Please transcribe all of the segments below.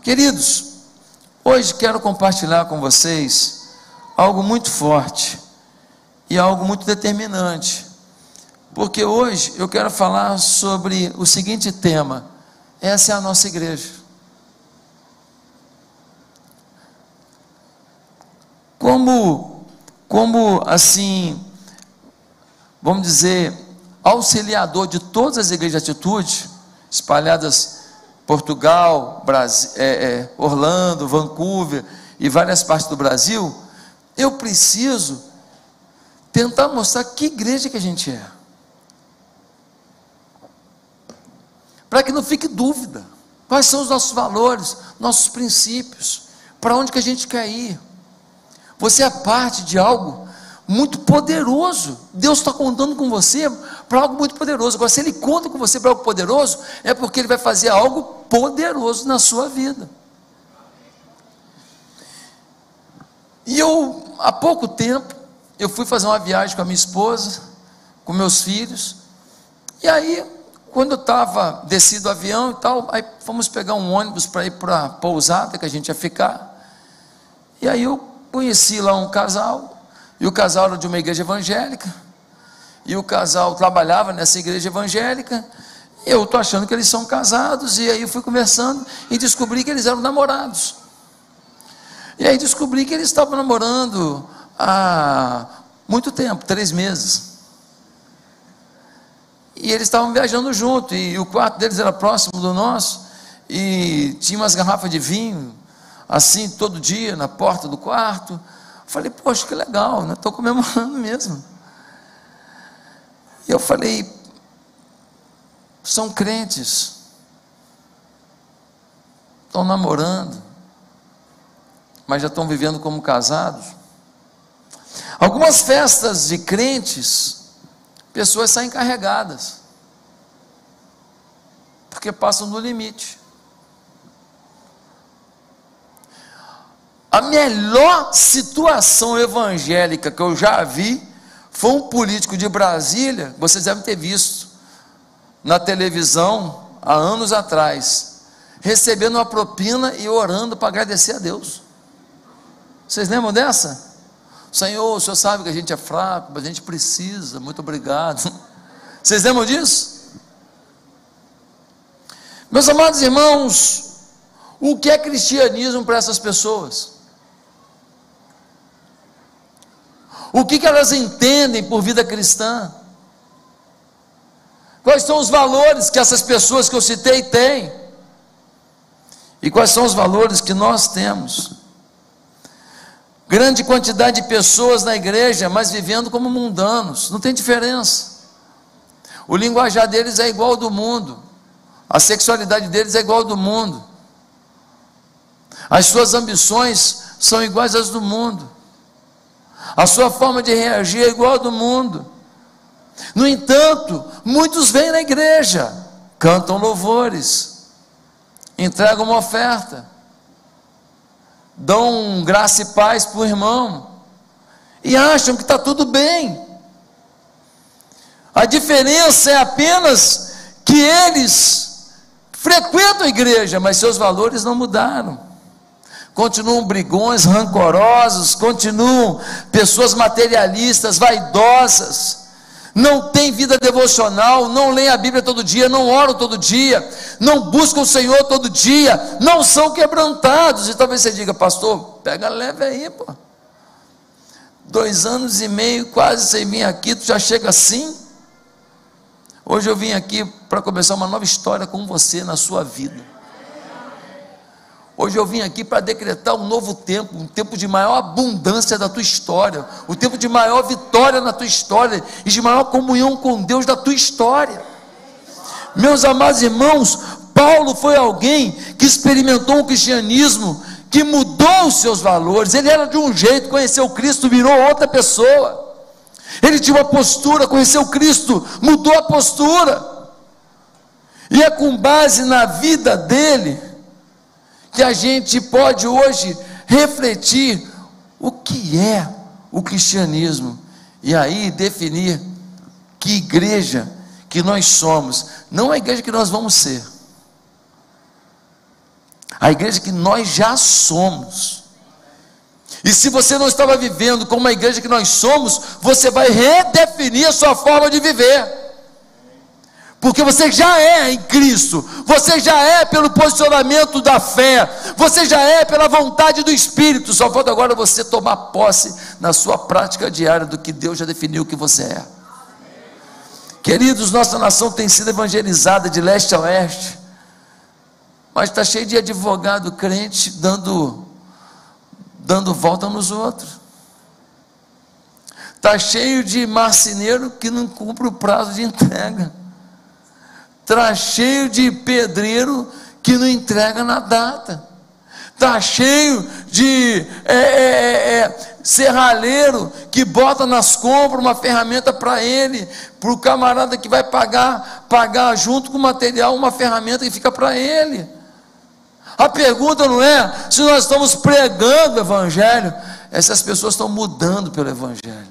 Queridos, hoje quero compartilhar com vocês algo muito forte e algo muito determinante, porque hoje eu quero falar sobre o seguinte tema: essa é a nossa igreja. Como assim, vamos dizer, auxiliador de todas as igrejas de atitude, espalhadas em Portugal, Brasil, Orlando, Vancouver e várias partes do Brasil, eu preciso tentar mostrar que igreja que a gente é, para que não fique dúvida, quais são os nossos valores, nossos princípios, para onde que a gente quer ir. Você é parte de algo muito poderoso. Deus está contando com você para algo muito poderoso. Agora, se Ele conta com você para algo poderoso, é porque Ele vai fazer algo poderoso na sua vida. E há pouco tempo, eu fui fazer uma viagem com a minha esposa, com meus filhos, e aí, quando eu estava descido do avião e tal, aí fomos pegar um ônibus para ir para a pousada que a gente ia ficar, e aí eu conheci lá um casal, e o casal era de uma igreja evangélica, e o casal trabalhava nessa igreja evangélica. Eu estou achando que eles são casados, e aí eu fui conversando e descobri que eles eram namorados. E aí descobri que eles estavam namorando há muito tempo, 3 meses. E eles estavam viajando junto, e o quarto deles era próximo do nosso, e tinha umas garrafas de vinho, assim, todo dia, na porta do quarto. Falei, poxa, que legal, né? Estou comemorando mesmo. E eu falei, são crentes, estão namorando, mas já estão vivendo como casados. Algumas festas de crentes, pessoas saem carregadas, porque passam do limite. A melhor situação evangélica que eu já vi foi um político de Brasília, vocês devem ter visto na televisão há anos atrás, recebendo uma propina e orando para agradecer a Deus. Vocês lembram dessa? Senhor, o Senhor sabe que a gente é fraco, mas a gente precisa, muito obrigado. Vocês lembram disso? Meus amados irmãos, o que é cristianismo para essas pessoas? O que elas entendem por vida cristã? Quais são os valores que essas pessoas que eu citei têm? E quais são os valores que nós temos? Grande quantidade de pessoas na igreja, mas vivendo como mundanos, não tem diferença. O linguajar deles é igual ao do mundo, a sexualidade deles é igual ao do mundo, as suas ambições são iguais às do mundo, a sua forma de reagir é igual à do mundo. No entanto, muitos vêm na igreja, cantam louvores, entregam uma oferta, dão graça e paz para o irmão, e acham que está tudo bem. A diferença é apenas que eles frequentam a igreja, mas seus valores não mudaram. Continuam brigões, rancorosos, continuam pessoas materialistas, vaidosas, não têm vida devocional, não leem a Bíblia todo dia, não oram todo dia, não buscam o Senhor todo dia, não são quebrantados. E talvez você diga, pastor, pega leve aí, pô, 2 anos e meio quase sem vir aqui, tu já chega assim? Hoje eu vim aqui para começar uma nova história com você na sua vida. Hoje eu vim aqui para decretar um novo tempo, um tempo de maior abundância da tua história, um tempo de maior vitória na tua história, e de maior comunhão com Deus da tua história. Meus amados irmãos, Paulo foi alguém que experimentou o cristianismo, que mudou os seus valores. Ele era de um jeito, conheceu Cristo, virou outra pessoa. Ele tinha uma postura, conheceu Cristo, mudou a postura. E é com base na vida dele que a gente pode hoje refletir o que é o cristianismo, e aí definir que igreja que nós somos, não a igreja que nós vamos ser. A igreja que nós já somos. E se você não estava vivendo como a igreja que nós somos, você vai redefinir a sua forma de viver. Porque você já é em Cristo, você já é pelo posicionamento da fé, você já é pela vontade do Espírito, só falta agora você tomar posse na sua prática diária do que Deus já definiu que você é. Queridos, nossa nação tem sido evangelizada de leste a oeste, mas está cheio de advogado crente dando volta nos outros, está cheio de marceneiro que não cumpre o prazo de entrega, está cheio de pedreiro que não entrega na data, está cheio de serralheiro que bota nas compras uma ferramenta para ele, para o camarada que vai pagar junto com o material uma ferramenta que fica para ele. A pergunta não é se nós estamos pregando o evangelho, essas pessoas estão mudando pelo evangelho.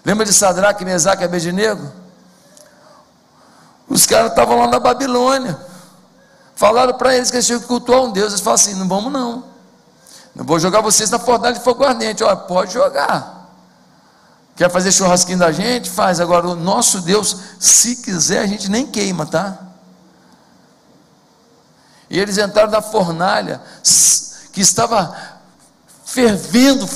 Lembra de Sadraque, Mesaque e Abednego? Os caras estavam lá na Babilônia, falaram para eles que eles tinham que cultuar um Deus. Eles falaram assim: não vamos não vou jogar vocês na fornalha de fogo ardente. Olha, pode jogar, quer fazer churrasquinho da gente? Faz. Agora o nosso Deus, se quiser, a gente nem queima, tá? E eles entraram na fornalha que estava fervendo,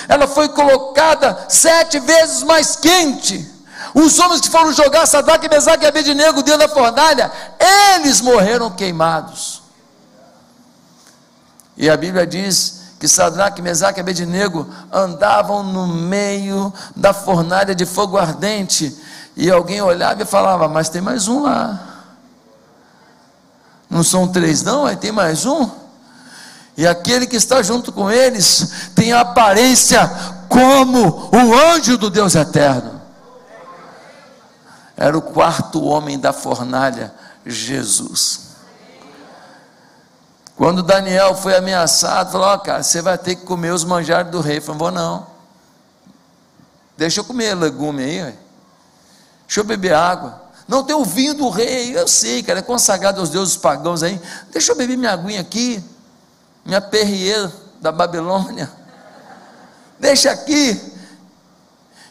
ela foi colocada 7 vezes mais quente. Os homens que foram jogar Sadraque, Mesaque e Abednego dentro da fornalha, eles morreram queimados. E a Bíblia diz que Sadraque, Mesaque e Abednego andavam no meio da fornalha de fogo ardente, e alguém olhava e falava: mas tem mais um lá. Não são 3 não? Aí tem mais um. E aquele que está junto com eles tem a aparência como o anjo do Deus eterno. Era o 4º homem da fornalha, Jesus. Quando Daniel foi ameaçado, falou: ó, cara, você vai ter que comer os manjares do rei. Ele falou: vou não, deixa eu comer legume aí, deixa eu beber água. Não, tem o vinho do rei, eu sei, cara, é consagrado aos deuses pagãos aí, deixa eu beber minha aguinha aqui, minha Perrier da Babilônia, deixa aqui.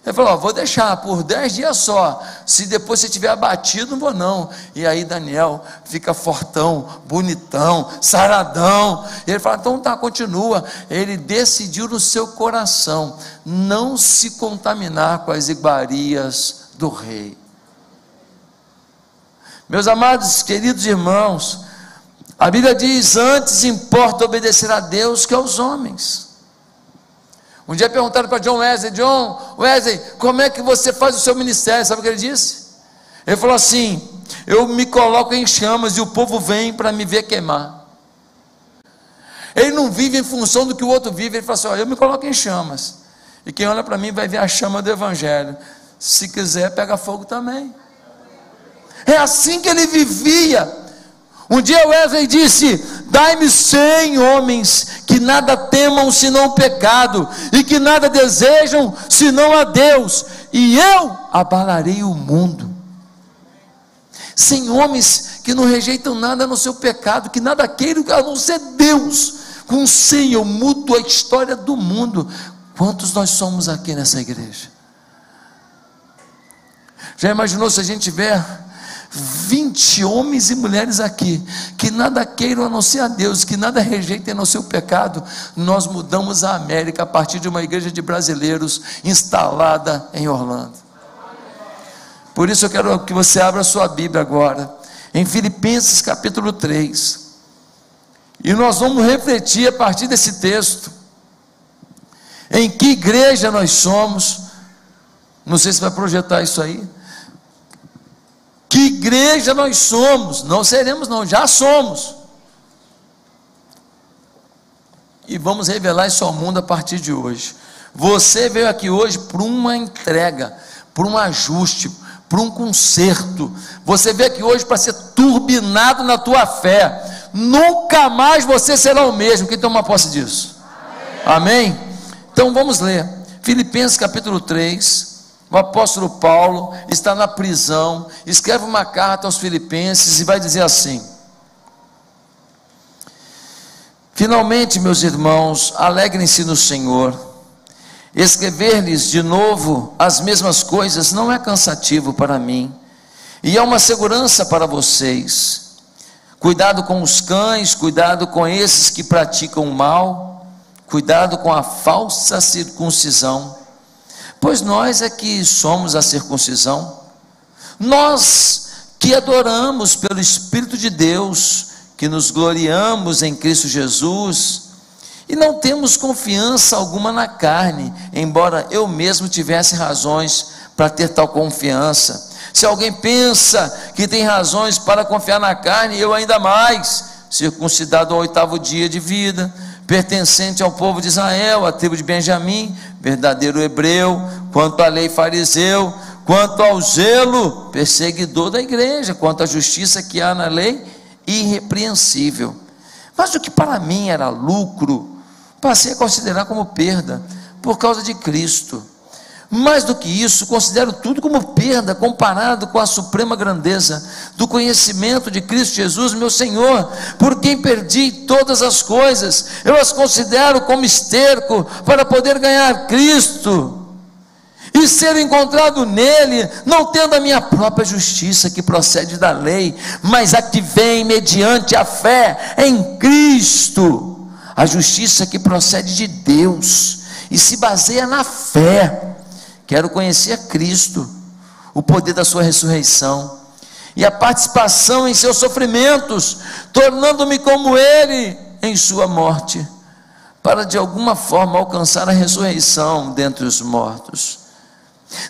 Ele falou: ó, vou deixar por 10 dias só, se depois você estiver abatido, não vou não. E aí Daniel fica fortão, bonitão, saradão. E ele fala: então tá, continua. Ele decidiu no seu coração não se contaminar com as iguarias do rei. Meus amados, queridos irmãos, a Bíblia diz: antes importa obedecer a Deus que aos homens. Um dia perguntaram para John Wesley: John Wesley, como é que você faz o seu ministério? Sabe o que ele disse? Ele falou assim: eu me coloco em chamas e o povo vem para me ver queimar. Ele não vive em função do que o outro vive. Ele falou assim: olha, eu me coloco em chamas, e quem olha para mim vai ver a chama do evangelho. Se quiser, pega fogo também. É assim que ele vivia. Um dia Wesley disse: dai-me 100 homens que nada temam senão o pecado, e que nada desejam senão a Deus, e eu abalarei o mundo. 100 homens que não rejeitam nada no seu pecado, que nada queiram a não ser Deus. Com 100 eu mudo a história do mundo. Quantos nós somos aqui nessa igreja? Já imaginou se a gente tiver 20 homens e mulheres aqui, que nada queiram a não ser a Deus, que nada rejeitem no seu pecado? Nós mudamos a América a partir de uma igreja de brasileiros instalada em Orlando. Por isso eu quero que você abra a sua Bíblia agora, em Filipenses capítulo 3, e nós vamos refletir a partir desse texto, em que igreja nós somos. Não sei se vai projetar isso aí. Que igreja nós somos? Não seremos não, já somos. E vamos revelar isso ao mundo a partir de hoje. Você veio aqui hoje por uma entrega, por um ajuste, por um conserto. Você veio aqui hoje para ser turbinado na tua fé. Nunca mais você será o mesmo. Quem toma posse disso? Amém? Então vamos ler Filipenses capítulo 3. O apóstolo Paulo está na prisão, escreve uma carta aos filipenses e vai dizer assim: Finalmente, meus irmãos, alegrem-se no Senhor. Escrever-lhes de novo as mesmas coisas não é cansativo para mim, e é uma segurança para vocês. Cuidado com os cães, cuidado com esses que praticam o mal, cuidado com a falsa circuncisão, pois nós é que somos a circuncisão. Nós que adoramos pelo Espírito de Deus, que nos gloriamos em Cristo Jesus, e não temos confiança alguma na carne, embora eu mesmo tivesse razões para ter tal confiança. Se alguém pensa que tem razões para confiar na carne, eu ainda mais, circuncidado ao 8º dia de vida, pertencente ao povo de Israel, à tribo de Benjamim, verdadeiro hebreu, quanto à lei fariseu, quanto ao zelo, perseguidor da igreja, quanto à justiça que há na lei, irrepreensível. Mas o que para mim era lucro, passei a considerar como perda, por causa de Cristo. Mais do que isso, considero tudo como perda, comparado com a suprema grandeza do conhecimento de Cristo Jesus, meu Senhor, por quem perdi todas as coisas. Eu as considero como esterco, para poder ganhar Cristo, e ser encontrado nele, não tendo a minha própria justiça que procede da lei, mas a que vem mediante a fé em Cristo, a justiça que procede de Deus, e se baseia na fé. Quero conhecer a Cristo, o poder da sua ressurreição, e a participação em seus sofrimentos, tornando-me como ele em sua morte, para de alguma forma alcançar a ressurreição dentre os mortos.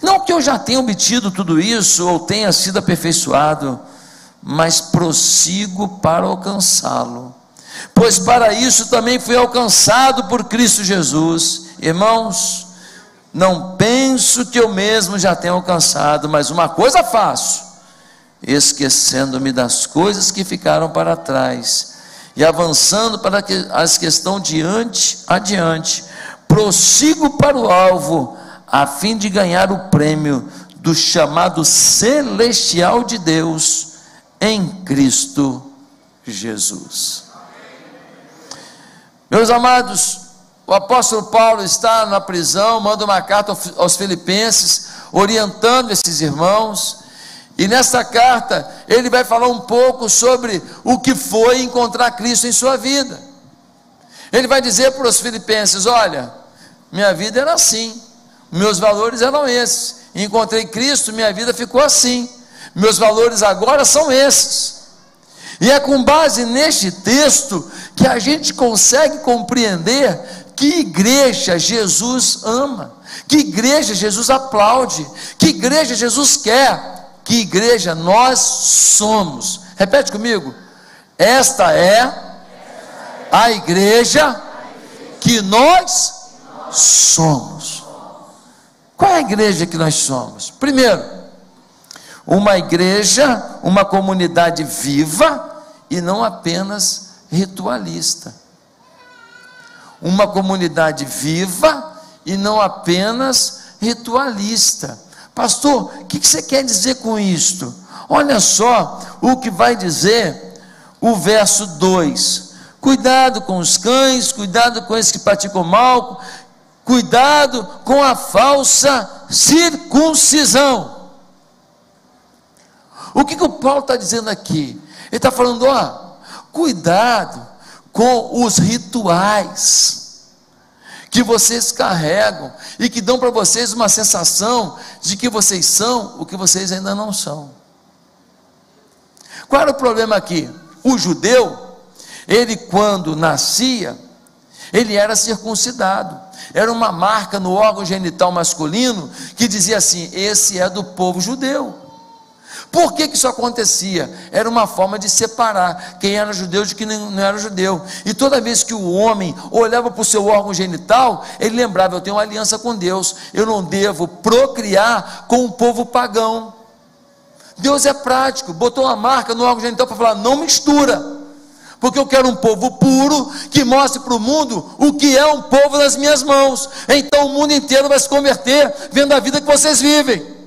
Não que eu já tenha obtido tudo isso, ou tenha sido aperfeiçoado, mas prossigo para alcançá-lo, pois para isso também fui alcançado por Cristo Jesus. Irmãos, não penso que eu mesmo já tenha alcançado, mas uma coisa faço, esquecendo-me das coisas que ficaram para trás, e avançando para as que estão adiante, prossigo para o alvo, a fim de ganhar o prêmio do chamado celestial de Deus em Cristo Jesus. Meus amados, o apóstolo Paulo está na prisão, manda uma carta aos Filipenses, orientando esses irmãos, e nesta carta ele vai falar um pouco sobre o que foi encontrar Cristo em sua vida. Ele vai dizer para os Filipenses: olha, minha vida era assim, meus valores eram esses, encontrei Cristo, minha vida ficou assim, meus valores agora são esses. E é com base neste texto que a gente consegue compreender que igreja Jesus ama, que igreja Jesus aplaude, que igreja Jesus quer, que igreja nós somos. Repete comigo: esta é a igreja que nós somos. Qual é a igreja que nós somos? Primeiro, uma igreja, uma comunidade viva e não apenas ritualista. Uma comunidade viva e não apenas ritualista. Pastor, o que você quer dizer com isto? Olha só o que vai dizer o verso 2: cuidado com os cães, cuidado com esses que praticam mal, cuidado com a falsa circuncisão. O que o Paulo está dizendo aqui? Ele está falando, cuidado com os rituais que vocês carregam e que dão para vocês uma sensação de que vocês são o que vocês ainda não são. Qual era o problema aqui? O judeu, ele quando nascia, ele era circuncidado, era uma marca no órgão genital masculino que dizia assim: esse é do povo judeu. Por que isso acontecia? Era uma forma de separar quem era judeu de quem não era judeu. E toda vez que o homem olhava para o seu órgão genital, ele lembrava: eu tenho uma aliança com Deus, eu não devo procriar com o povo pagão. Deus é prático, botou uma marca no órgão genital para falar: não mistura, porque eu quero um povo puro, que mostre para o mundo o que é um povo nas minhas mãos. Então o mundo inteiro vai se converter vendo a vida que vocês vivem.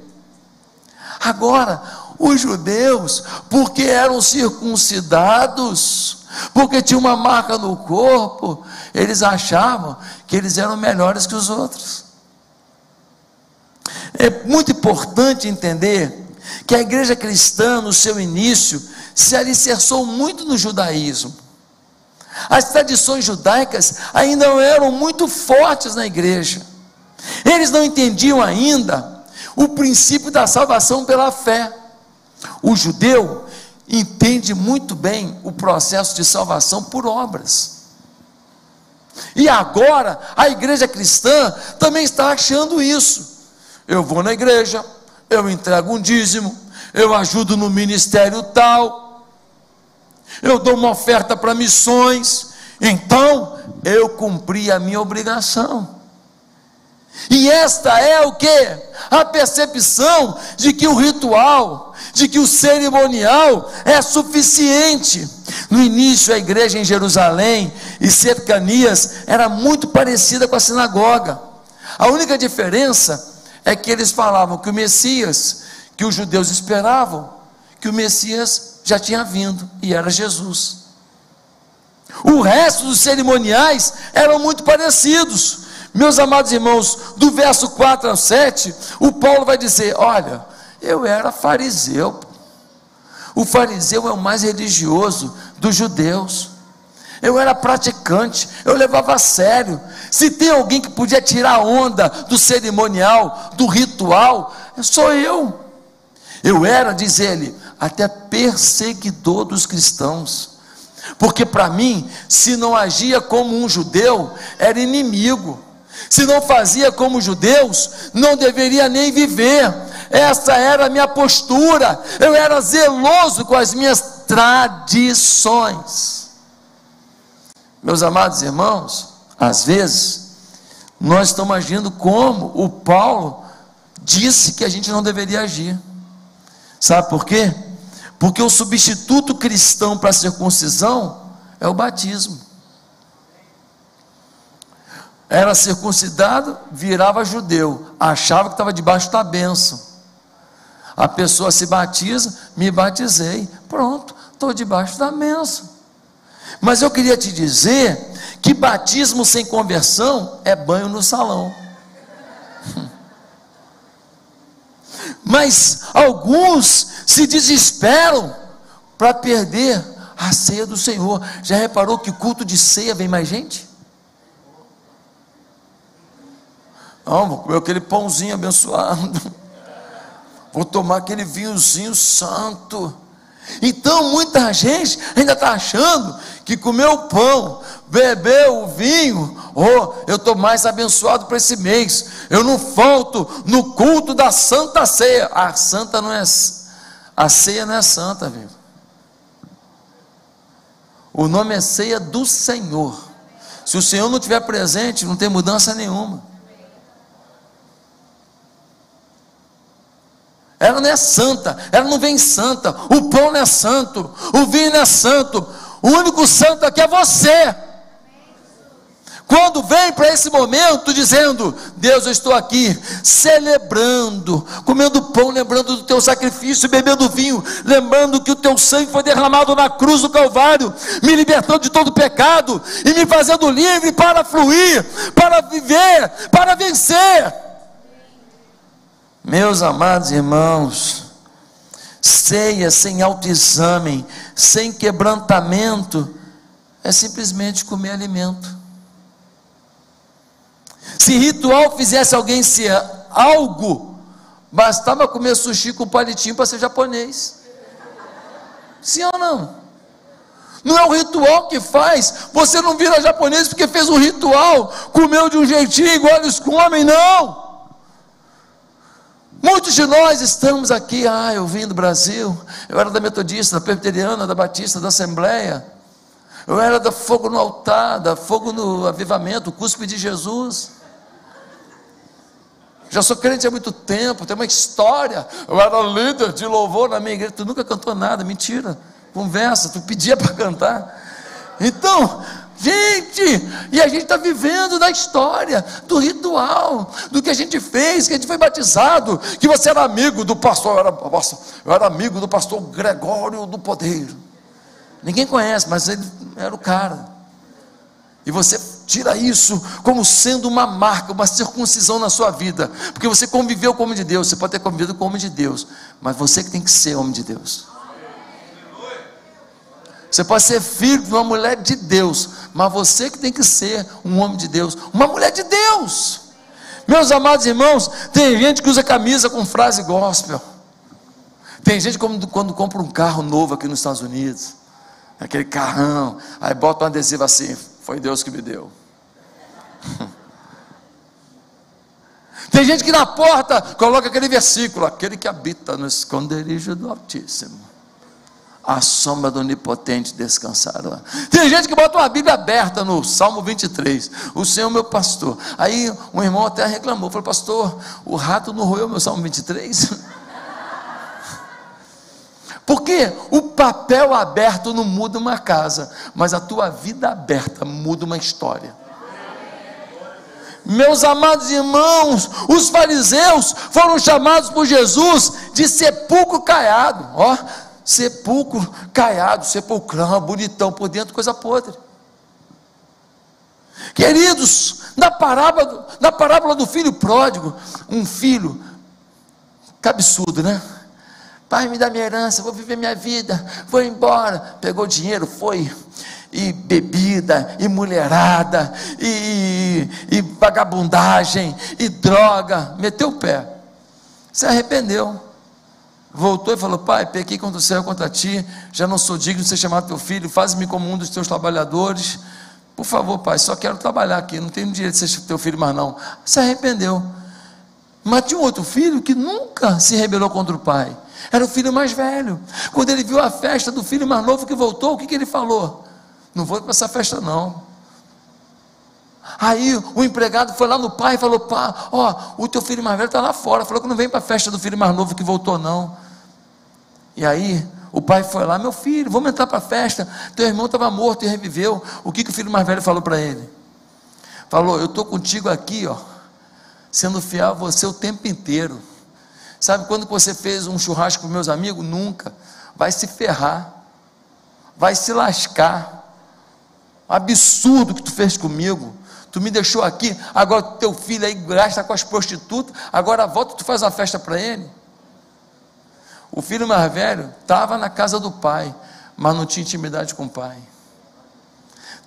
Agora, os judeus, porque eram circuncidados, porque tinha uma marca no corpo, eles achavam que eles eram melhores que os outros. É muito importante entender que a igreja cristã, no seu início, se alicerçou muito no judaísmo. As tradições judaicas ainda não eram muito fortes na igreja. Eles não entendiam ainda o princípio da salvação pela fé. O judeu entende muito bem o processo de salvação por obras. E agora a igreja cristã também está achando isso. Eu vou na igreja, eu entrego um dízimo, eu ajudo no ministério tal, eu dou uma oferta para missões, então eu cumpri a minha obrigação. E esta é o que? A percepção de que o ritual, de que o cerimonial é suficiente. No início, a igreja em Jerusalém e cercanias era muito parecida com a sinagoga. A única diferença é que eles falavam que o Messias, que os judeus esperavam, que o Messias já tinha vindo, e era Jesus. O resto dos cerimoniais eram muito parecidos. Meus amados irmãos, do verso 4 ao 7, o Paulo vai dizer: olha, eu era fariseu. O fariseu é o mais religioso dos judeus. Eu era praticante, eu levava a sério. Se tem alguém que podia tirar a onda do cerimonial, do ritual, sou eu. Eu era, diz ele, até perseguidor dos cristãos. Porque para mim, se não agia como um judeu, era inimigo. Se não fazia como os judeus, não deveria nem viver. Essa era a minha postura. Eu era zeloso com as minhas tradições. Meus amados irmãos, às vezes nós estamos agindo como o Paulo disse que a gente não deveria agir. Sabe por quê? Porque o substituto cristão para a circuncisão é o batismo. Era circuncidado, virava judeu, achava que estava debaixo da bênção. A pessoa se batiza, me batizei, pronto, estou debaixo da bênção. Mas eu queria te dizer que batismo sem conversão é banho no salão. Mas alguns se desesperam para perder a ceia do Senhor. Já reparou que culto de ceia vem mais gente? Não, vou comer aquele pãozinho abençoado, vou tomar aquele vinhozinho santo. Então muita gente ainda está achando que comer o pão, beber o vinho, eu estou mais abençoado para esse mês, eu não falto no culto da Santa Ceia. A ceia não é santa, viu? O nome é ceia do Senhor. Se o Senhor não estiver presente, não tem mudança nenhuma. Ela não é santa, ela não vem santa, o pão não é santo, o vinho não é santo, o único santo aqui é você. Quando vem para esse momento dizendo: Deus, eu estou aqui celebrando, comendo pão, lembrando do teu sacrifício, bebendo vinho, lembrando que o teu sangue foi derramado na cruz do Calvário, me libertando de todo pecado e me fazendo livre para fluir, para viver, para vencer. Meus amados irmãos, ceia sem autoexame, sem quebrantamento, é simplesmente comer alimento. Se ritual fizesse alguém ser algo, bastava comer sushi com palitinho para ser japonês. Sim ou não? Não é o ritual que faz. Você não vira japonês porque fez um ritual, comeu de um jeitinho igual eles comem, não. Muitos de nós estamos aqui, eu vim do Brasil, eu era da Metodista, da Presbiteriana, da Batista, da Assembleia, eu era da Fogo no Altar, da Fogo no Avivamento, o Cuspe de Jesus, já sou crente há muito tempo, tem uma história, eu era líder de louvor na minha igreja. Tu nunca cantou nada, mentira, conversa, tu pedia para cantar. Então, gente, e a gente está vivendo da história, do ritual, do que a gente fez, que a gente foi batizado, que você era amigo do pastor, eu era amigo do pastor Gregório do Podeiro. Ninguém conhece, mas ele era o cara. E você tira isso como sendo uma marca, uma circuncisão na sua vida, porque você conviveu com o homem de Deus. Você pode ter convivido com o homem de Deus, mas você que tem que ser homem de Deus. Você pode ser filho de uma mulher de Deus, mas você que tem que ser um homem de Deus, uma mulher de Deus. Meus amados irmãos, tem gente que usa camisa com frase gospel. Tem gente quando compra um carro novo aqui nos Estados Unidos, aquele carrão, aí bota um adesivo assim: foi Deus que me deu. Tem gente que na porta coloca aquele versículo: aquele que habita no esconderijo do Altíssimo, a sombra do Onipotente descansará. Tem gente que bota uma Bíblia aberta no Salmo 23, o Senhor meu pastor. Aí um irmão até reclamou, falou: pastor, o rato não roeu meu Salmo 23? Porque o papel aberto não muda uma casa, mas a tua vida aberta muda uma história. Meus amados irmãos, os fariseus foram chamados por Jesus de sepulcro caiado. Ó, sepulcro caiado, sepulcrão, bonitão, por dentro coisa podre. Queridos, na parábola do filho pródigo, um filho, que absurdo, né? Pai, me dá minha herança, vou viver minha vida, vou embora. Pegou dinheiro, foi, e bebida, e mulherada, e vagabundagem, e droga, meteu o pé, se arrependeu, voltou e falou: pai, pequei contra o céu, contra ti, já não sou digno de ser chamado teu filho, faz-me como um dos teus trabalhadores, por favor pai, só quero trabalhar aqui, não tenho direito de ser teu filho mais não. Se arrependeu. Mas tinha um outro filho que nunca se rebelou contra o pai, era o filho mais velho. Quando ele viu a festa do filho mais novo que voltou, o que ele falou? Não vou para essa festa não. Aí o empregado foi lá no pai e falou: pá, ó, o teu filho mais velho está lá fora, falou que não vem para a festa do filho mais novo que voltou não. E aí o pai foi lá: meu filho, vamos entrar para a festa, teu irmão estava morto e reviveu. O que o filho mais velho falou para ele? Falou: eu estou contigo aqui, ó, sendo fiel a você o tempo inteiro. Sabe quando você fez um churrasco com meus amigos? Nunca. Vai se ferrar, vai se lascar. Absurdo que tu fez comigo. Tu me deixou aqui, agora teu filho aí gasta com as prostitutas, agora volta e tu faz uma festa para ele. O filho mais velho estava na casa do pai, mas não tinha intimidade com o pai.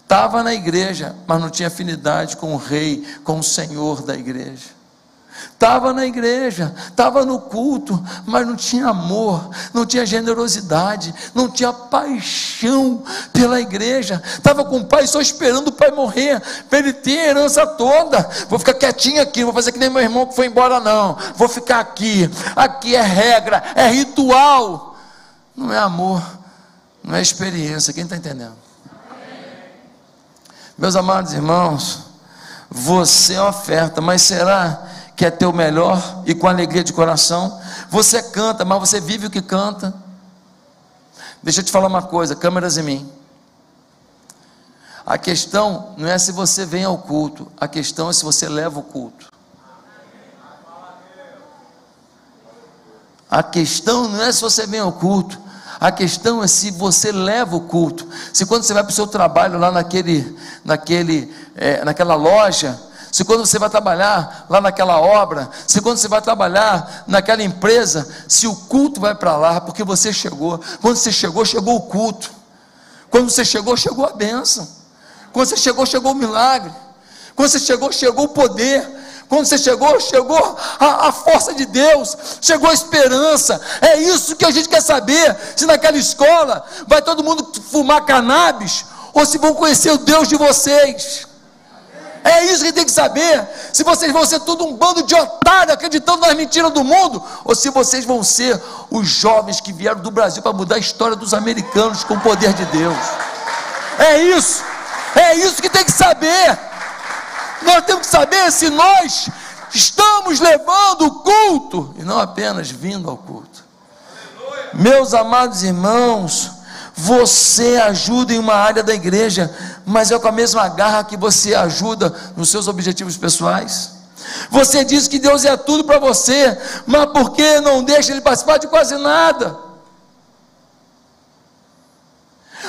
Estava na igreja, mas não tinha afinidade com o rei, com o Senhor da igreja. Estava na igreja, estava no culto, mas não tinha amor, não tinha generosidade, não tinha paixão pela igreja. Estava com o pai só esperando o pai morrer, para ele ter a herança toda. Vou ficar quietinho aqui, não vou fazer que nem meu irmão que foi embora não, vou ficar aqui. Aqui é regra, é ritual, não é amor, não é experiência. Quem está entendendo? Meus amados irmãos, você é oferta, mas será que é teu melhor e com alegria de coração? Você canta, mas você vive o que canta? Deixa eu te falar uma coisa, câmeras em mim. A questão não é se você vem ao culto, a questão é se você leva o culto. A questão não é se você vem ao culto, a questão é se você leva o culto. Se quando você vai para o seu trabalho lá naquela loja, se quando você vai trabalhar lá naquela obra, se quando você vai trabalhar naquela empresa, se o culto vai para lá, porque você chegou. Quando você chegou, chegou o culto. Quando você chegou, chegou a bênção. Quando você chegou, chegou o milagre. Quando você chegou, chegou o poder. Quando você chegou, chegou a força de Deus, chegou a esperança. É isso que a gente quer saber, se naquela escola vai todo mundo fumar cannabis, ou se vão conhecer o Deus de vocês. É isso que tem que saber, se vocês vão ser tudo um bando de otários, acreditando nas mentiras do mundo, ou se vocês vão ser os jovens que vieram do Brasil para mudar a história dos americanos com o poder de Deus. É isso que tem que saber. Nós temos que saber se nós estamos levando o culto, e não apenas vindo ao culto. Meus amados irmãos, você ajuda em uma área da igreja, mas é com a mesma garra que você ajuda nos seus objetivos pessoais. Você diz que Deus é tudo para você, mas por que não deixa Ele participar de quase nada?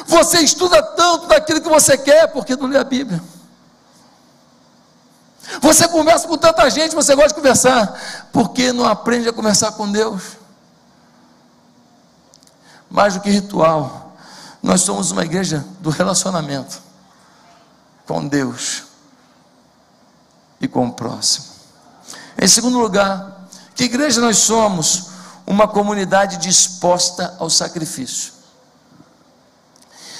Você estuda tanto daquilo que você quer, porque não lê a Bíblia. Você conversa com tanta gente, você gosta de conversar, porque não aprende a conversar com Deus. Mais do que ritual, nós somos uma igreja do relacionamento com Deus e com o próximo. Em segundo lugar, que igreja nós somos? Uma comunidade disposta ao sacrifício.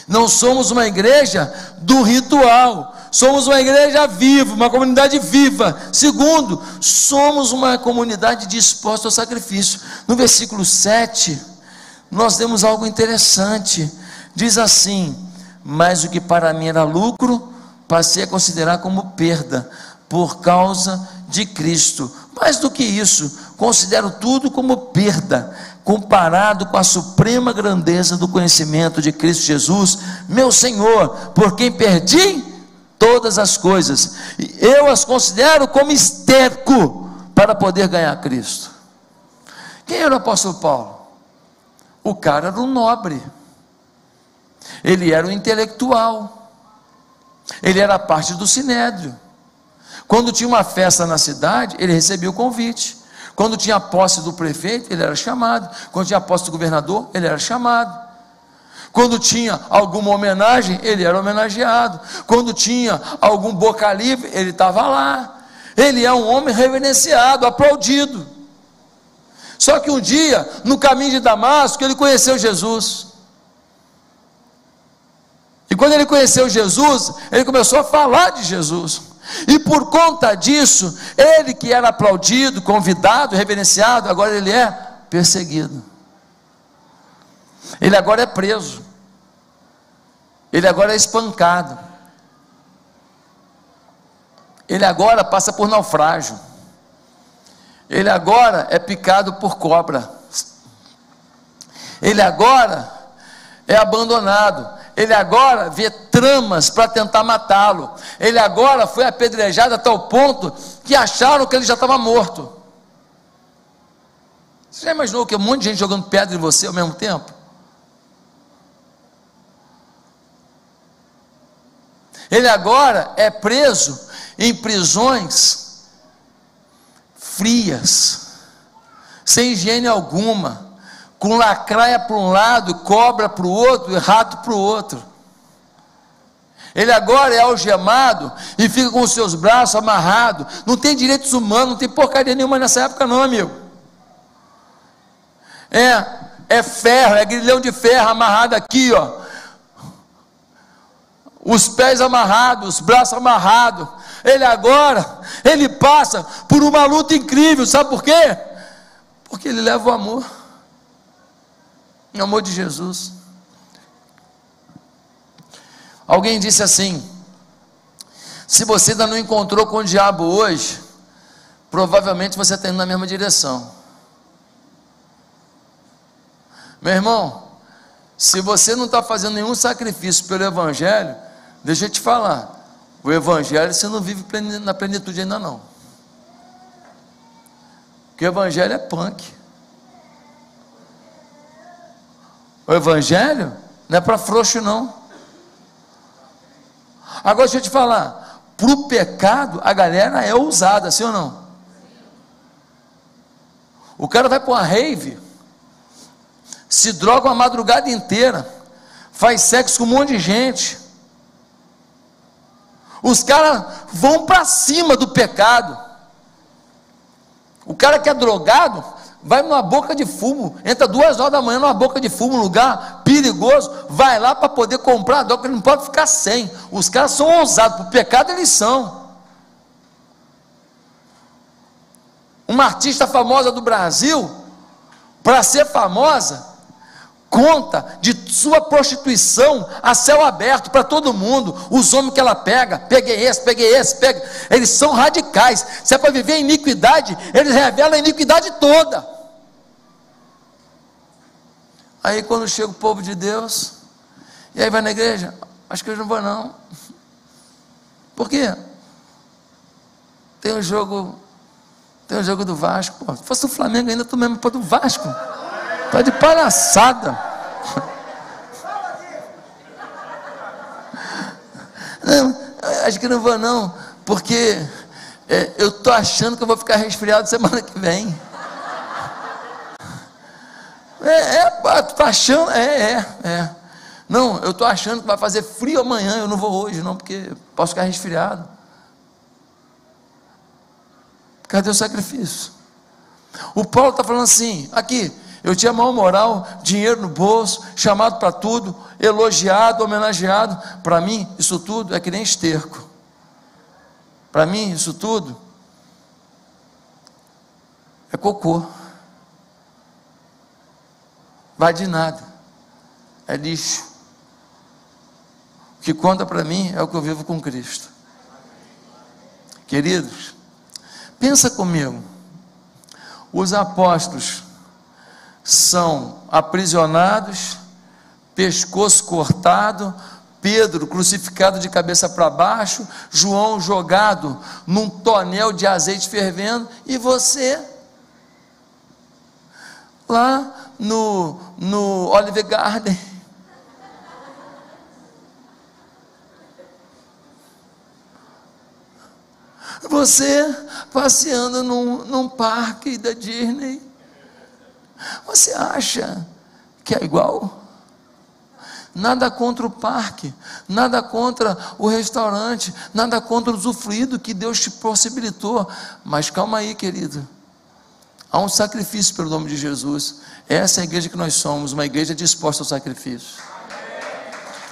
Não somos uma igreja do ritual, somos uma igreja viva, uma comunidade viva. Segundo, somos uma comunidade disposta ao sacrifício. No versículo 7, nós temos algo interessante. Diz assim: mas o que para mim era lucro, passei a considerar como perda, por causa de Cristo. Mais do que isso, considero tudo como perda, comparado com a suprema grandeza do conhecimento de Cristo Jesus, meu Senhor, por quem perdi todas as coisas, e eu as considero como esterco, para poder ganhar Cristo. Quem era o apóstolo Paulo? O cara era um nobre, ele era um intelectual, ele era parte do sinédrio. Quando tinha uma festa na cidade, ele recebia o convite. Quando tinha a posse do prefeito, ele era chamado. Quando tinha a posse do governador, ele era chamado. Quando tinha alguma homenagem, ele era homenageado. Quando tinha algum boca livre, ele estava lá. Ele é um homem reverenciado, aplaudido. Só que um dia, no caminho de Damasco, ele conheceu Jesus. E quando ele conheceu Jesus, ele começou a falar de Jesus. E por conta disso, ele que era aplaudido, convidado, reverenciado, agora ele é perseguido. Ele agora é preso. Ele agora é espancado. Ele agora passa por naufrágio. Ele agora é picado por cobra. Ele agora é abandonado. Ele agora vê tramas para tentar matá-lo. Ele agora foi apedrejado a tal ponto que acharam que ele já estava morto. Você já imaginou que um monte de gente jogando pedra em você ao mesmo tempo? Ele agora é preso em prisões frias, sem higiene alguma, com lacraia para um lado, cobra para o outro e rato para o outro. Ele agora é algemado e fica com os seus braços amarrados. Não tem direitos humanos, não tem porcaria nenhuma nessa época não, amigo. É ferro, é grilhão de ferro amarrado aqui, ó. Os pés amarrados, os braços amarrados. Ele passa por uma luta incrível, sabe por quê? Porque ele leva o amor. O amor de Jesus. Alguém disse assim: se você ainda não encontrou com o diabo hoje, provavelmente você está indo na mesma direção. Meu irmão, se você não está fazendo nenhum sacrifício pelo Evangelho, deixa eu te falar, o Evangelho você não vive na plenitude ainda não. Porque o Evangelho é punk. O Evangelho não é para frouxo não. Agora deixa eu te falar, para o pecado a galera é ousada, sim ou não? O cara vai para uma rave, se droga uma madrugada inteira, faz sexo com um monte de gente. Os caras vão para cima do pecado. O cara que é drogado vai numa boca de fumo, entra 2 horas da manhã numa boca de fumo, um lugar perigoso, vai lá para poder comprar a droga, ele não pode ficar sem. Os caras são ousados, para o pecado eles são. Uma artista famosa do Brasil, para ser famosa, conta de sua prostituição a céu aberto para todo mundo. Os homens que ela pega, peguei esse, eles são radicais. Se é para viver em iniquidade, eles revelam a iniquidade toda. Aí quando chega o povo de Deus, e aí vai na igreja, acho que eu não vou não. Por quê? Tem um jogo do Vasco. Pô, se fosse o Flamengo ainda, tu mesmo para do Vasco. Tá de palhaçada. Não, acho que não vou não, porque eu estou achando que eu vou ficar resfriado semana que vem. Tu tá achando? Não, eu estou achando que vai fazer frio amanhã, eu não vou hoje não, porque posso ficar resfriado. Cadê o sacrifício? O Paulo está falando assim, aqui, eu tinha maior moral, dinheiro no bolso, chamado para tudo, elogiado, homenageado. Para mim, isso tudo é que nem esterco. Para mim, isso tudo é cocô. Vai de nada, é lixo. O que conta para mim é o que eu vivo com Cristo. Queridos, pensa comigo, os apóstolos são aprisionados, pescoço cortado, Pedro crucificado de cabeça para baixo, João jogado num tonel de azeite fervendo, e você lá no Olive Garden, você passeando num parque da Disney. Você acha que é igual? Nada contra o parque, nada contra o restaurante, nada contra o usufruído que Deus te possibilitou, mas calma aí, querido, há um sacrifício pelo nome de Jesus. Essa é a igreja que nós somos, uma igreja disposta ao sacrifício.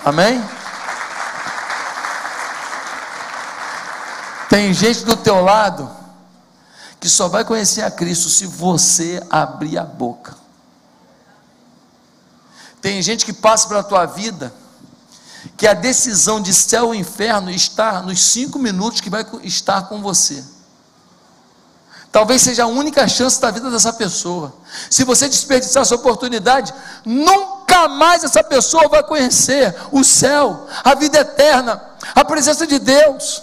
Amém? Tem gente do teu lado que só vai conhecer a Cristo se você abrir a boca. Tem gente que passa pela tua vida, que a decisão de céu ou inferno está nos 5 minutos que vai estar com você. Talvez seja a única chance da vida dessa pessoa. Se você desperdiçar essa oportunidade, nunca mais essa pessoa vai conhecer o céu, a vida eterna, a presença de Deus.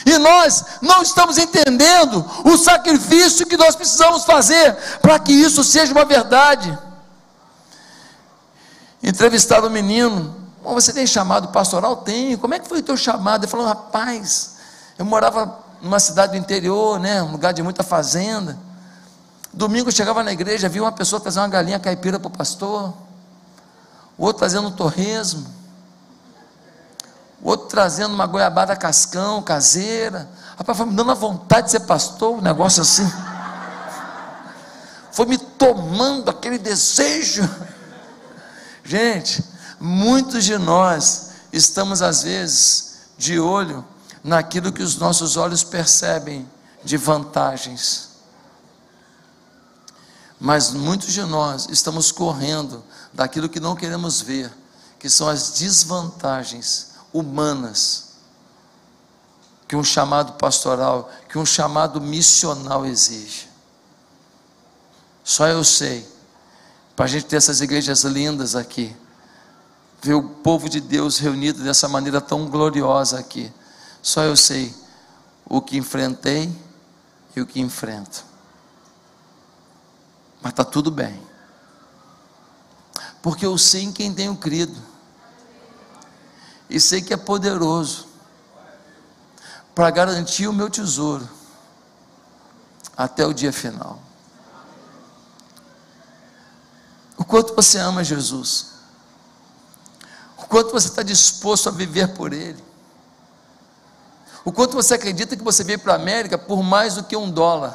E nós não estamos entendendo o sacrifício que nós precisamos fazer para que isso seja uma verdade. Entrevistado um menino, você tem chamado pastoral? Tenho. Como é que foi o teu chamado? Ele falou, rapaz, eu morava numa cidade do interior, um lugar de muita fazenda. Domingo eu chegava na igreja, via uma pessoa trazer uma galinha caipira para o pastor, o outro trazendo um torresmo, o outro trazendo uma goiabada cascão, caseira. Rapaz, foi me dando a vontade de ser pastor, um negócio assim. Foi me tomando aquele desejo. Gente, muitos de nós estamos às vezes de olho naquilo que os nossos olhos percebem de vantagens, mas muitos de nós estamos correndo daquilo que não queremos ver, que são as desvantagens humanas que um chamado pastoral, que um chamado missional exige. Só eu sei, para a gente ter essas igrejas lindas aqui, ver o povo de Deus reunido dessa maneira tão gloriosa aqui, só eu sei o que enfrentei e o que enfrento, mas está tudo bem, porque eu sei em quem tenho crido, e sei que é poderoso para garantir o meu tesouro até o dia final. O quanto você ama Jesus, o quanto você está disposto a viver por Ele, o quanto você acredita que você veio para a América por mais do que $1,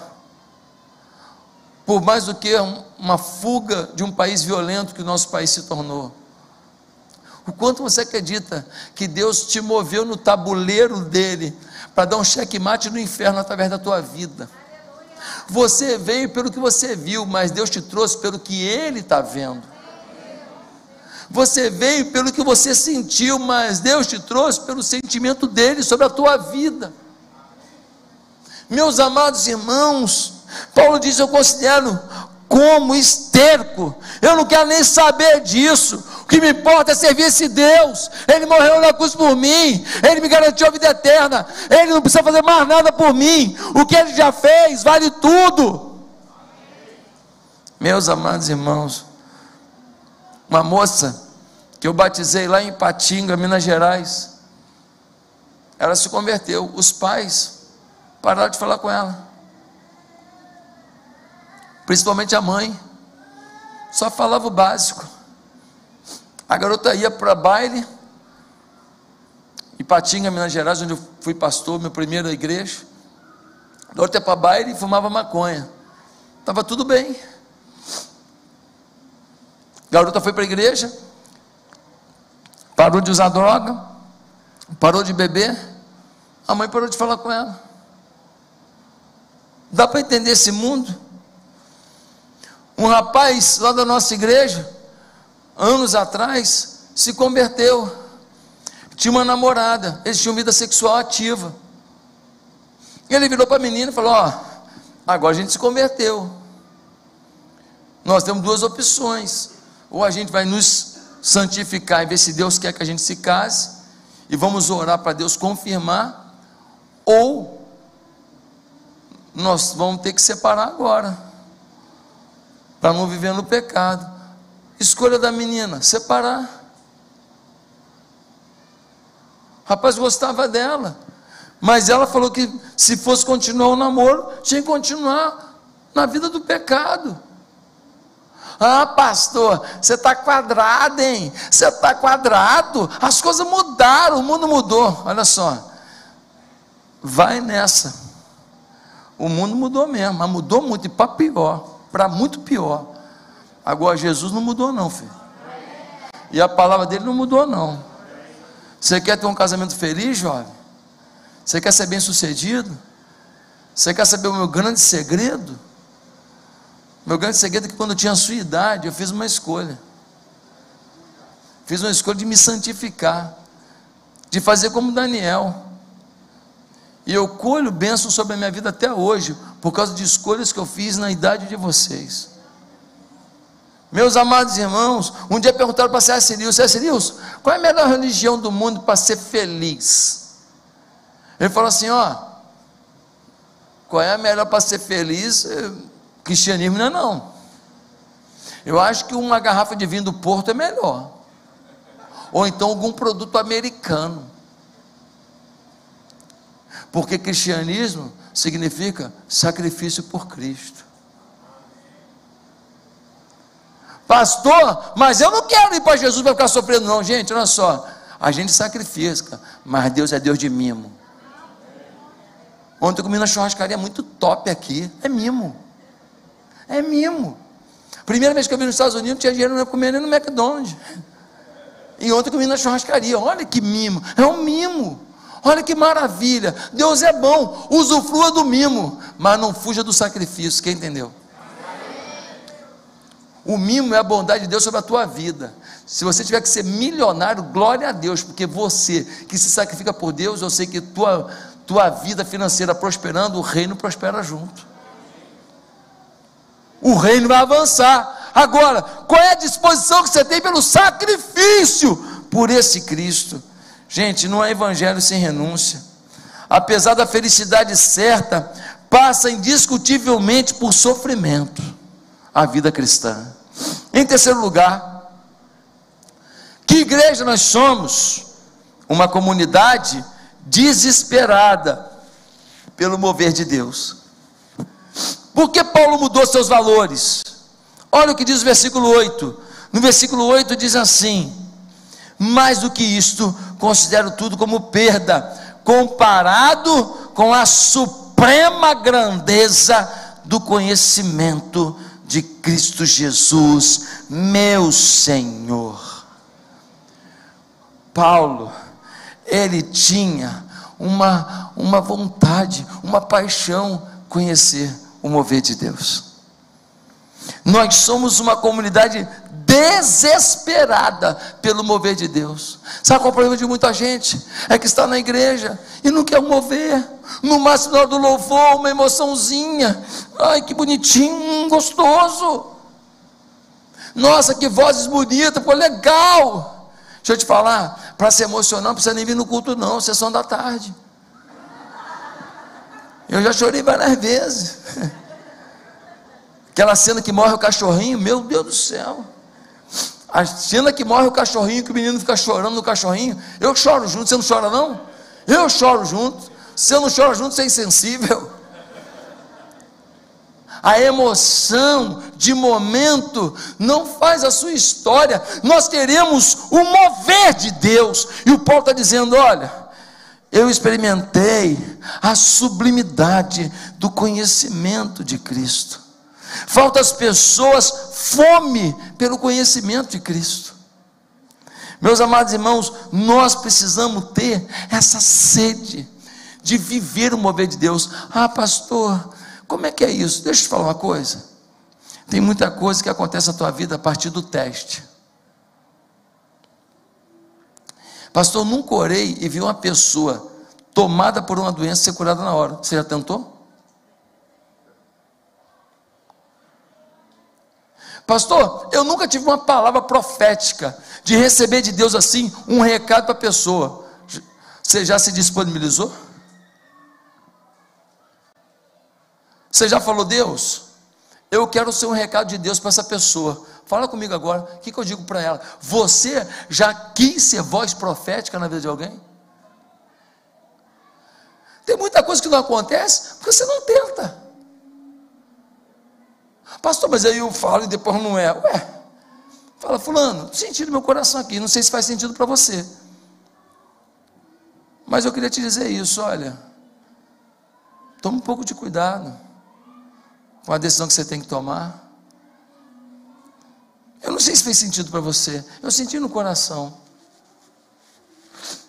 por mais do que uma fuga de um país violento que o nosso país se tornou, o quanto você acredita que Deus te moveu no tabuleiro dele para dar um checkmate no inferno através da tua vida. Você veio pelo que você viu, mas Deus te trouxe pelo que Ele está vendo. Você veio pelo que você sentiu, mas Deus te trouxe pelo sentimento dEle sobre a tua vida. Meus amados irmãos, Paulo diz, eu considero como esterco, eu não quero nem saber disso, o que me importa é servir esse Deus. Ele morreu na cruz por mim, Ele me garantiu a vida eterna, Ele não precisa fazer mais nada por mim, o que Ele já fez vale tudo. Meus amados irmãos, uma moça que eu batizei lá em Ipatinga, Minas Gerais, ela se converteu. Os pais pararam de falar com ela, principalmente a mãe, só falava o básico. A garota ia para baile, Ipatinga, Minas Gerais, onde eu fui pastor, minha primeira igreja. A garota ia para baile e fumava maconha, estava tudo bem. A garota foi para a igreja, parou de usar droga, parou de beber, a mãe parou de falar com ela. Dá para entender esse mundo? Um rapaz lá da nossa igreja, anos atrás, se converteu, tinha uma namorada, eles tinham vida sexual ativa, e ele virou para a menina e falou: ó, agora a gente se converteu, nós temos duas opções, ou a gente vai nos santificar e ver se Deus quer que a gente se case, e vamos orar para Deus confirmar, ou nós vamos ter que separar agora, para não viver no pecado. Escolha da menina, separar. O rapaz gostava dela, mas ela falou que se fosse continuar o namoro, tinha que continuar na vida do pecado. Ah, pastor, você está quadrado, hein? Você está quadrado, as coisas mudaram, o mundo mudou. Olha só, vai nessa, o mundo mudou mesmo, mas mudou muito, e para pior, para muito pior. Agora Jesus não mudou não, filho, e a palavra dele não mudou não. Você quer ter um casamento feliz, jovem? Você quer ser bem sucedido? Você quer saber o meu grande segredo? Meu grande segredo é que quando eu tinha a sua idade, eu fiz uma escolha. Fiz uma escolha de me santificar, de fazer como Daniel. E eu colho bênção sobre a minha vida até hoje, por causa de escolhas que eu fiz na idade de vocês. Meus amados irmãos, um dia perguntaram para C.S. Lewis, qual é a melhor religião do mundo para ser feliz? Ele falou assim, ó, qual é a melhor para ser feliz? Cristianismo não é não. Eu acho que uma garrafa de vinho do Porto é melhor, ou então algum produto americano, porque cristianismo significa sacrifício por Cristo. Pastor, mas eu não quero ir para Jesus para ficar sofrendo não. Gente, olha só, a gente sacrifica, mas Deus é Deus de mimo. Ontem eu comi na churrascaria muito top aqui, é mimo. É mimo. Primeira vez que eu vim nos Estados Unidos, não tinha dinheiro para comer nem no McDonald's, e ontem eu comi na churrascaria. Olha que mimo, é um mimo. Olha que maravilha, Deus é bom, usufrua do mimo, mas não fuja do sacrifício. Quem entendeu? O mimo é a bondade de Deus sobre a tua vida. Se você tiver que ser milionário, glória a Deus, porque você que se sacrifica por Deus, eu sei que tua vida financeira prosperando, o reino prospera junto. O reino vai avançar. Agora, qual é a disposição que você tem pelo sacrifício por esse Cristo? Gente, não é evangelho sem renúncia. Apesar da felicidade certa, passa indiscutivelmente por sofrimento a vida cristã. Em terceiro lugar, que igreja nós somos? Uma comunidade desesperada pelo mover de Deus. Por que Paulo mudou seus valores? Olha o que diz o versículo 8. No versículo 8 diz assim: mais do que isto, considero tudo como perda, comparado com a suprema grandeza do conhecimento de Cristo Jesus, meu Senhor. Paulo, ele tinha uma vontade, uma paixão, conhecer o mover de Deus. Nós somos uma comunidade desesperada pelo mover de Deus. Sabe qual é o problema de muita gente? É que está na igreja e não quer mover. No máximo na hora do louvor, uma emoçãozinha. Ai, que bonitinho, gostoso. Nossa, que vozes bonitas, pô, legal. Deixa eu te falar, para se emocionar não precisa nem vir no culto não, sessão da tarde. Eu já chorei várias vezes. Aquela cena que morre o cachorrinho, meu Deus do céu. A cena que morre o cachorrinho, que o menino fica chorando no cachorrinho, eu choro junto. Você não chora não? Eu choro junto. Se eu não choro junto, você é insensível. A emoção de momento não faz a sua história. Nós queremos o mover de Deus. E o Paulo está dizendo: olha, eu experimentei a sublimidade do conhecimento de Cristo. Falta às pessoas fome pelo conhecimento de Cristo. Meus amados irmãos, nós precisamos ter essa sede de viver o mover de Deus. Ah, pastor, como é que é isso? Deixa eu te falar uma coisa. Tem muita coisa que acontece na tua vida a partir do teste. Pastor, nunca orei e vi uma pessoa tomada por uma doença ser curada na hora. Você já tentou? Pastor, eu nunca tive uma palavra profética de receber de Deus assim um recado para a pessoa. Você já se disponibilizou? Você já falou: Deus, eu quero ser um recado de Deus para essa pessoa. Fala comigo agora. O que eu digo para ela? Você já quis ser voz profética na vida de alguém? Tem muita coisa que não acontece porque você não tenta. Pastor, mas aí eu falo e depois não é. Ué, fala: fulano, senti no meu coração aqui, não sei se faz sentido para você, mas eu queria te dizer isso. Olha, toma um pouco de cuidado com a decisão que você tem que tomar. Eu não sei se fez sentido para você, eu senti no coração.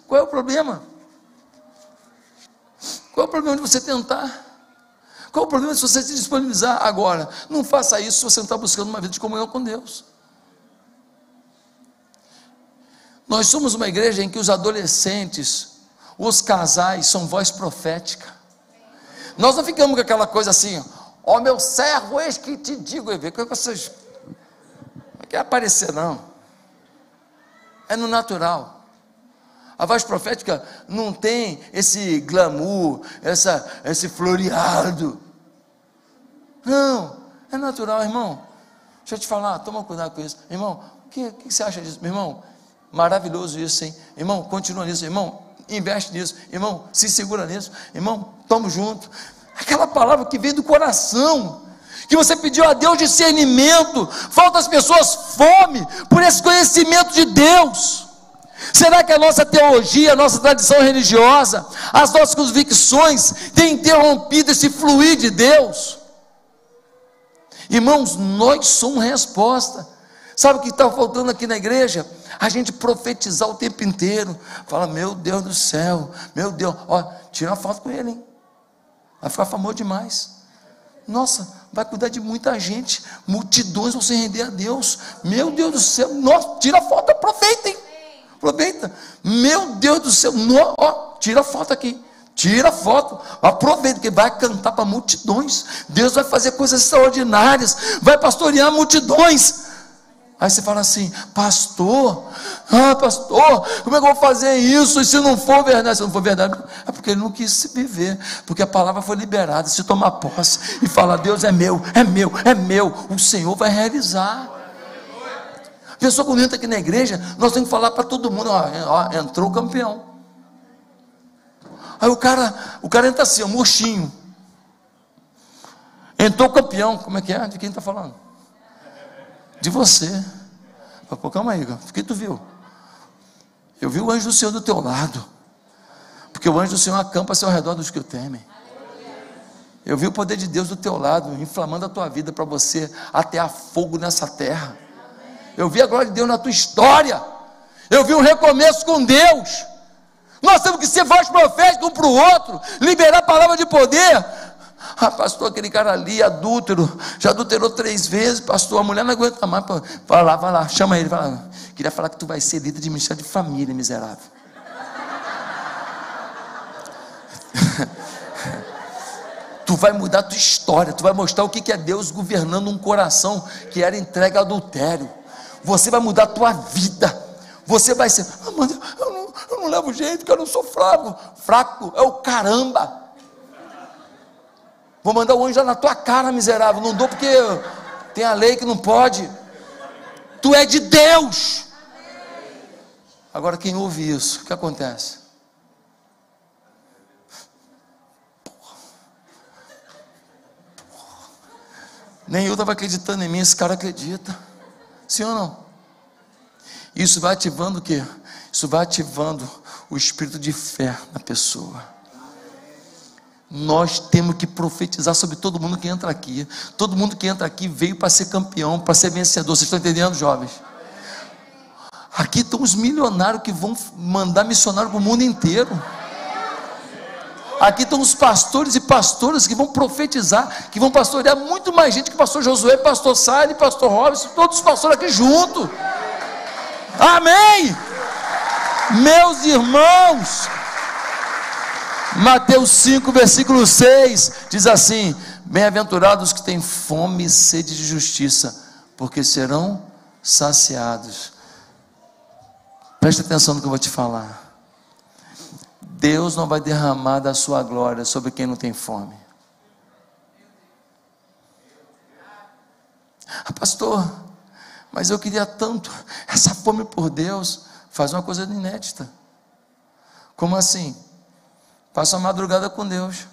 Qual é o problema? Qual é o problema de você tentar? Qual é o problema se você se disponibilizar agora? Não faça isso se você não está buscando uma vida de comunhão com Deus. Nós somos uma igreja em que os adolescentes, os casais, são voz profética. Nós não ficamos com aquela coisa assim: ó meu servo, eis que te digo. E vê que vocês não quer aparecer, não. É no natural. A voz profética não tem esse glamour, esse floreado. Não, é natural, irmão. Deixa eu te falar, toma cuidado com isso. Irmão, o que você acha disso? Meu irmão, maravilhoso isso, hein? Irmão, continua nisso. Irmão, investe nisso. Irmão, se segura nisso. Irmão, tamo junto. Aquela palavra que vem do coração, que você pediu a Deus discernimento. Falta às pessoas fome por esse conhecimento de Deus. Será que a nossa teologia, a nossa tradição religiosa, as nossas convicções têm interrompido esse fluir de Deus? Irmãos, nós somos resposta. Sabe o que está faltando aqui na igreja? A gente profetizar o tempo inteiro. Fala: meu Deus do céu, meu Deus, ó, tira uma foto com ele, hein? Vai ficar famoso demais. Nossa, vai cuidar de muita gente, multidões vão se render a Deus. Meu Deus do céu, nossa, tira a foto, aproveita, hein? Aproveita, meu Deus do céu, ó, tira a foto aqui, tira a foto, aproveita, porque vai cantar para multidões. Deus vai fazer coisas extraordinárias, vai pastorear multidões. Aí você fala assim: pastor, pastor, como é que eu vou fazer isso? E se não for verdade? Se não for verdade, é porque ele não quis se viver, porque a palavra foi liberada. Se tomar posse e falar: Deus é meu, é meu, é meu, o Senhor vai realizar. Pessoa, quando entra aqui na igreja, nós temos que falar para todo mundo: ó, entrou o campeão. Aí o cara entra assim, ó, murchinho. Entrou o campeão. Como é que é? De quem está falando? De você. Pô, calma aí, o que tu viu? Eu vi o anjo do Senhor do teu lado, porque o anjo do Senhor acampa-se ao redor dos que o temem. Eu vi o poder de Deus do teu lado, inflamando a tua vida para você atear fogo nessa terra. Eu vi a glória de Deus na tua história. Eu vi um recomeço com Deus. Nós temos que ser voz profética um para o outro, liberar a palavra de poder. Ah, pastor, aquele cara ali, adúltero, já adulterou 3 vezes, pastor, a mulher não aguenta mais. Vai lá, chama ele, vai lá. Queria falar que tu vai ser líder de ministério de família, miserável. Tu vai mudar a tua história, tu vai mostrar o que é Deus governando um coração que era entregue ao adultério. Você vai mudar a tua vida. Você vai ser: mas eu não levo jeito, porque eu não sou fraco. Fraco é o caramba. Vou mandar o anjo lá na tua cara, miserável. Não dou porque tem a lei que não pode. Tu é de Deus. Agora quem ouve isso, o que acontece? Nem eu estava acreditando em mim, esse cara acredita. Sim ou não? Isso vai ativando o quê? Isso vai ativando o espírito de fé na pessoa. Nós temos que profetizar sobre todo mundo que entra aqui. Todo mundo que entra aqui veio para ser campeão, para ser vencedor. Vocês estão entendendo, jovens? Aqui estão os milionários que vão mandar missionário para o mundo inteiro. Aqui estão os pastores e pastoras que vão profetizar, que vão pastorear muito mais gente que o pastor Josué, pastor Saile, pastor Robson, todos os pastores aqui juntos. Amém? Meus irmãos, Mateus 5, versículo 6, diz assim: bem-aventurados que têm fome e sede de justiça, porque serão saciados. Preste atenção no que eu vou te falar. Deus não vai derramar da sua glória sobre quem não tem fome. Pastor, mas eu queria tanto essa fome por Deus. Faz uma coisa inédita. Como assim? Passa uma madrugada com Deus.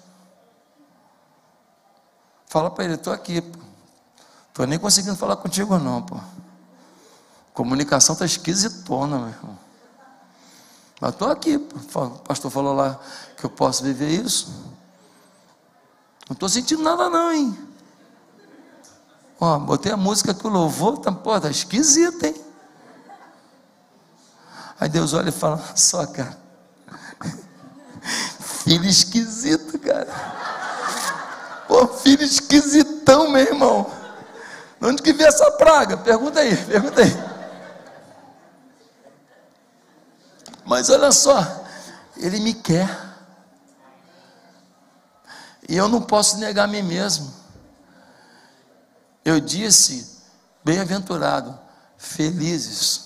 Fala para ele: estou aqui, pô. Estou nem conseguindo falar contigo não, pô. Comunicação está esquisitona, meu irmão. Mas estou aqui, pô. O pastor falou lá que eu posso viver isso. Não estou sentindo nada não, hein? Ó, botei a música que o louvor tá esquisito, hein? Aí Deus olha e fala: só, cara, filho esquisito, cara. Pô, filho esquisitão, meu irmão. De onde que veio essa praga? Pergunta aí. Mas olha só, ele me quer. E eu não posso negar a mim mesmo. Eu disse: bem-aventurado, felizes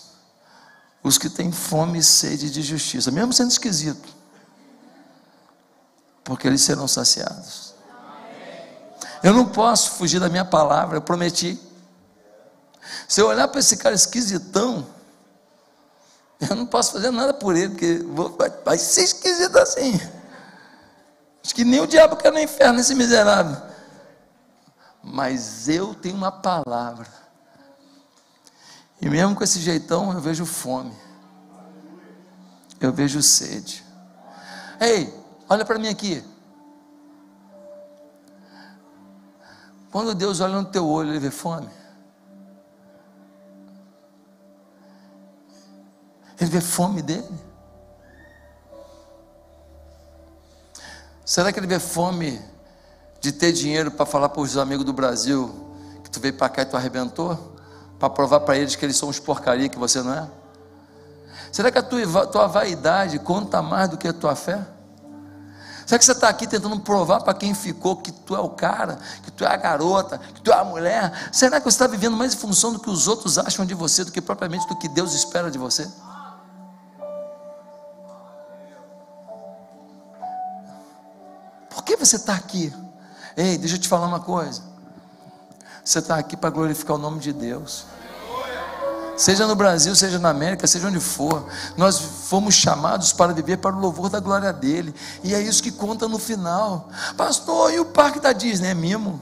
os que têm fome e sede de justiça, mesmo sendo esquisito, porque eles serão saciados. Eu não posso fugir da minha palavra, eu prometi. Se eu olhar para esse cara esquisitão, eu não posso fazer nada por ele, porque vai ser esquisito assim. Acho que nem o diabo quer no inferno, esse miserável. Mas eu tenho uma palavra. E mesmo com esse jeitão, eu vejo fome. Eu vejo sede. Ei, olha para mim aqui. Quando Deus olha no teu olho, Ele vê fome? Ele vê fome dele? Será que Ele vê fome de ter dinheiro para falar para os amigos do Brasil que tu veio para cá e tu arrebentou? Para provar para eles que eles são uns porcaria que você não é? Será que a tua vaidade conta mais do que a tua fé? Será que você está aqui tentando provar para quem ficou que tu é o cara, que tu é a garota, que tu é a mulher? Será que você está vivendo mais em função do que os outros acham de você do que propriamente do que Deus espera de você? Por que você está aqui? Ei, deixa eu te falar uma coisa. Você está aqui para glorificar o nome de Deus. Seja no Brasil, seja na América, seja onde for, nós fomos chamados para viver para o louvor da glória dele. E é isso que conta no final. Pastor, e o parque da Disney? É mimo.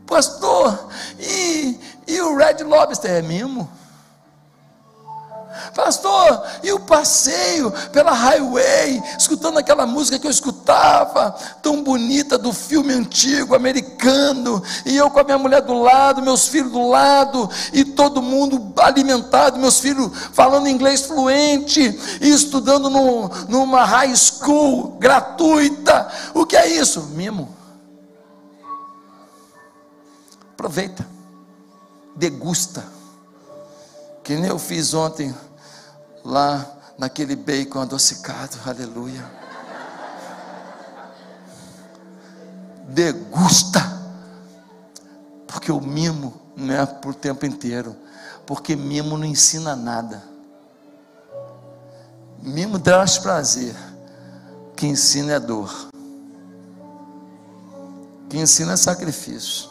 Pastor, e o Red Lobster? É mimo. Pastor, e o passeio pela highway, escutando aquela música que eu escutava, tão bonita, do filme antigo, americano, e eu com a minha mulher do lado, meus filhos do lado, e todo mundo alimentado, meus filhos falando inglês fluente, e estudando numa high school gratuita. O que é isso? Mimo. Aproveita, degusta, que nem eu fiz ontem lá naquele bacon adocicado, aleluia. Degusta, porque o mimo não é por tempo inteiro, porque mimo não ensina nada. Mimo traz prazer, o que ensina é dor, o que ensina é sacrifício.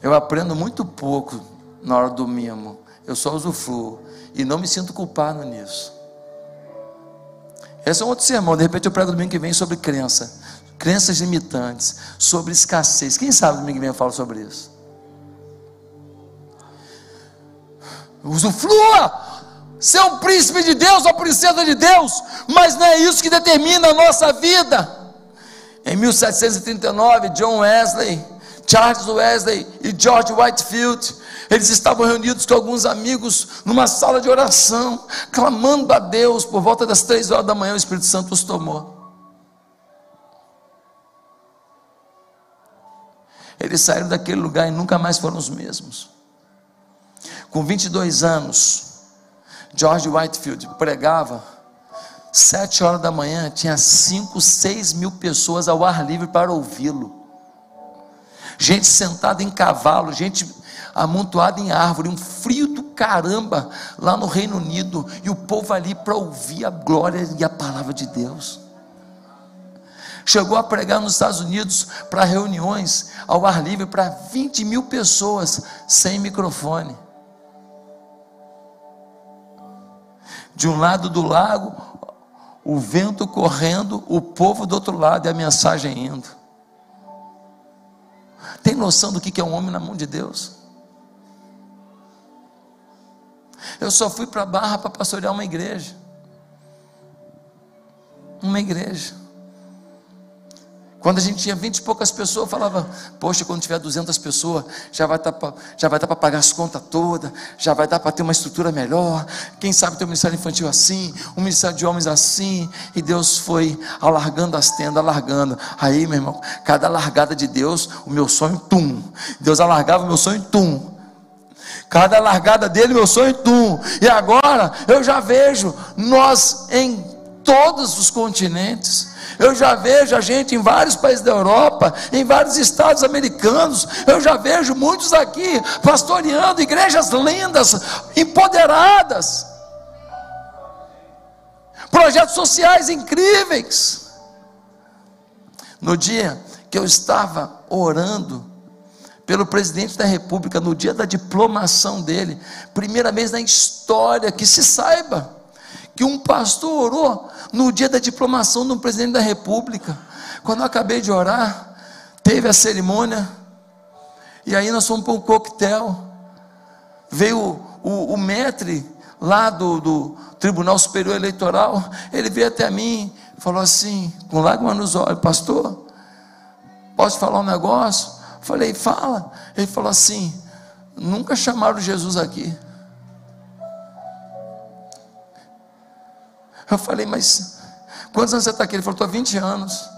Eu aprendo muito pouco na hora do mimo, eu só usufruo e não me sinto culpado nisso. Esse é um outro sermão, de repente eu prego domingo que vem sobre crença. crenças limitantes, sobre escassez. Quem sabe domingo que vem eu falo sobre isso? Usufrua, ser um príncipe de Deus ou princesa de Deus, mas não é isso que determina a nossa vida. Em 1739, John Wesley, Charles Wesley e George Whitefield, eles estavam reunidos com alguns amigos numa sala de oração, clamando a Deus. Por volta das 3 horas da manhã, o Espírito Santo os tomou. Eles saíram daquele lugar e nunca mais foram os mesmos. Com 22 anos, George Whitefield pregava, 7 horas da manhã, tinha 5, 6 mil pessoas ao ar livre para ouvi-lo. Gente sentada em cavalo, gente amontoada em árvore, um frio do caramba lá no Reino Unido, e o povo ali para ouvir a glória e a palavra de Deus. Chegou a pregar nos Estados Unidos para reuniões ao ar livre para 20 mil pessoas sem microfone. De um lado do lago, o vento correndo, o povo do outro lado e a mensagem indo. Tem noção do que é um homem na mão de Deus? Eu só fui para Barra para pastorear uma igreja. Uma igreja. Quando a gente tinha 20 e poucas pessoas, eu falava: poxa, quando tiver 200 pessoas, já vai dar para pagar as contas todas, já vai dar para ter uma estrutura melhor. Quem sabe ter um ministério infantil assim, um ministério de homens assim. E Deus foi alargando as tendas, alargando. Aí, meu irmão, cada largada de Deus, o meu sonho, tum. Deus alargava o meu sonho, tum. Cada largada dele, meu sonho, tum. E agora, eu já vejo nós em todos os continentes. Eu já vejo a gente em vários países da Europa, em vários estados americanos. Eu já vejo muitos aqui pastoreando igrejas lindas, empoderadas, projetos sociais incríveis. No dia que eu estava orando pelo presidente da República, no dia da diplomação dele, primeira vez na história que se saiba que um pastor orou no dia da diplomação do presidente da República. Quando eu acabei de orar, teve a cerimônia, e aí nós fomos para um coquetel. Veio o maître lá do Tribunal Superior Eleitoral. Ele veio até mim, falou assim, com lágrimas nos olhos: pastor, posso falar um negócio? Falei: fala. Ele falou assim: nunca chamaram Jesus aqui. Eu falei: mas quantos anos você está aqui? Ele falou: estou há 20 anos.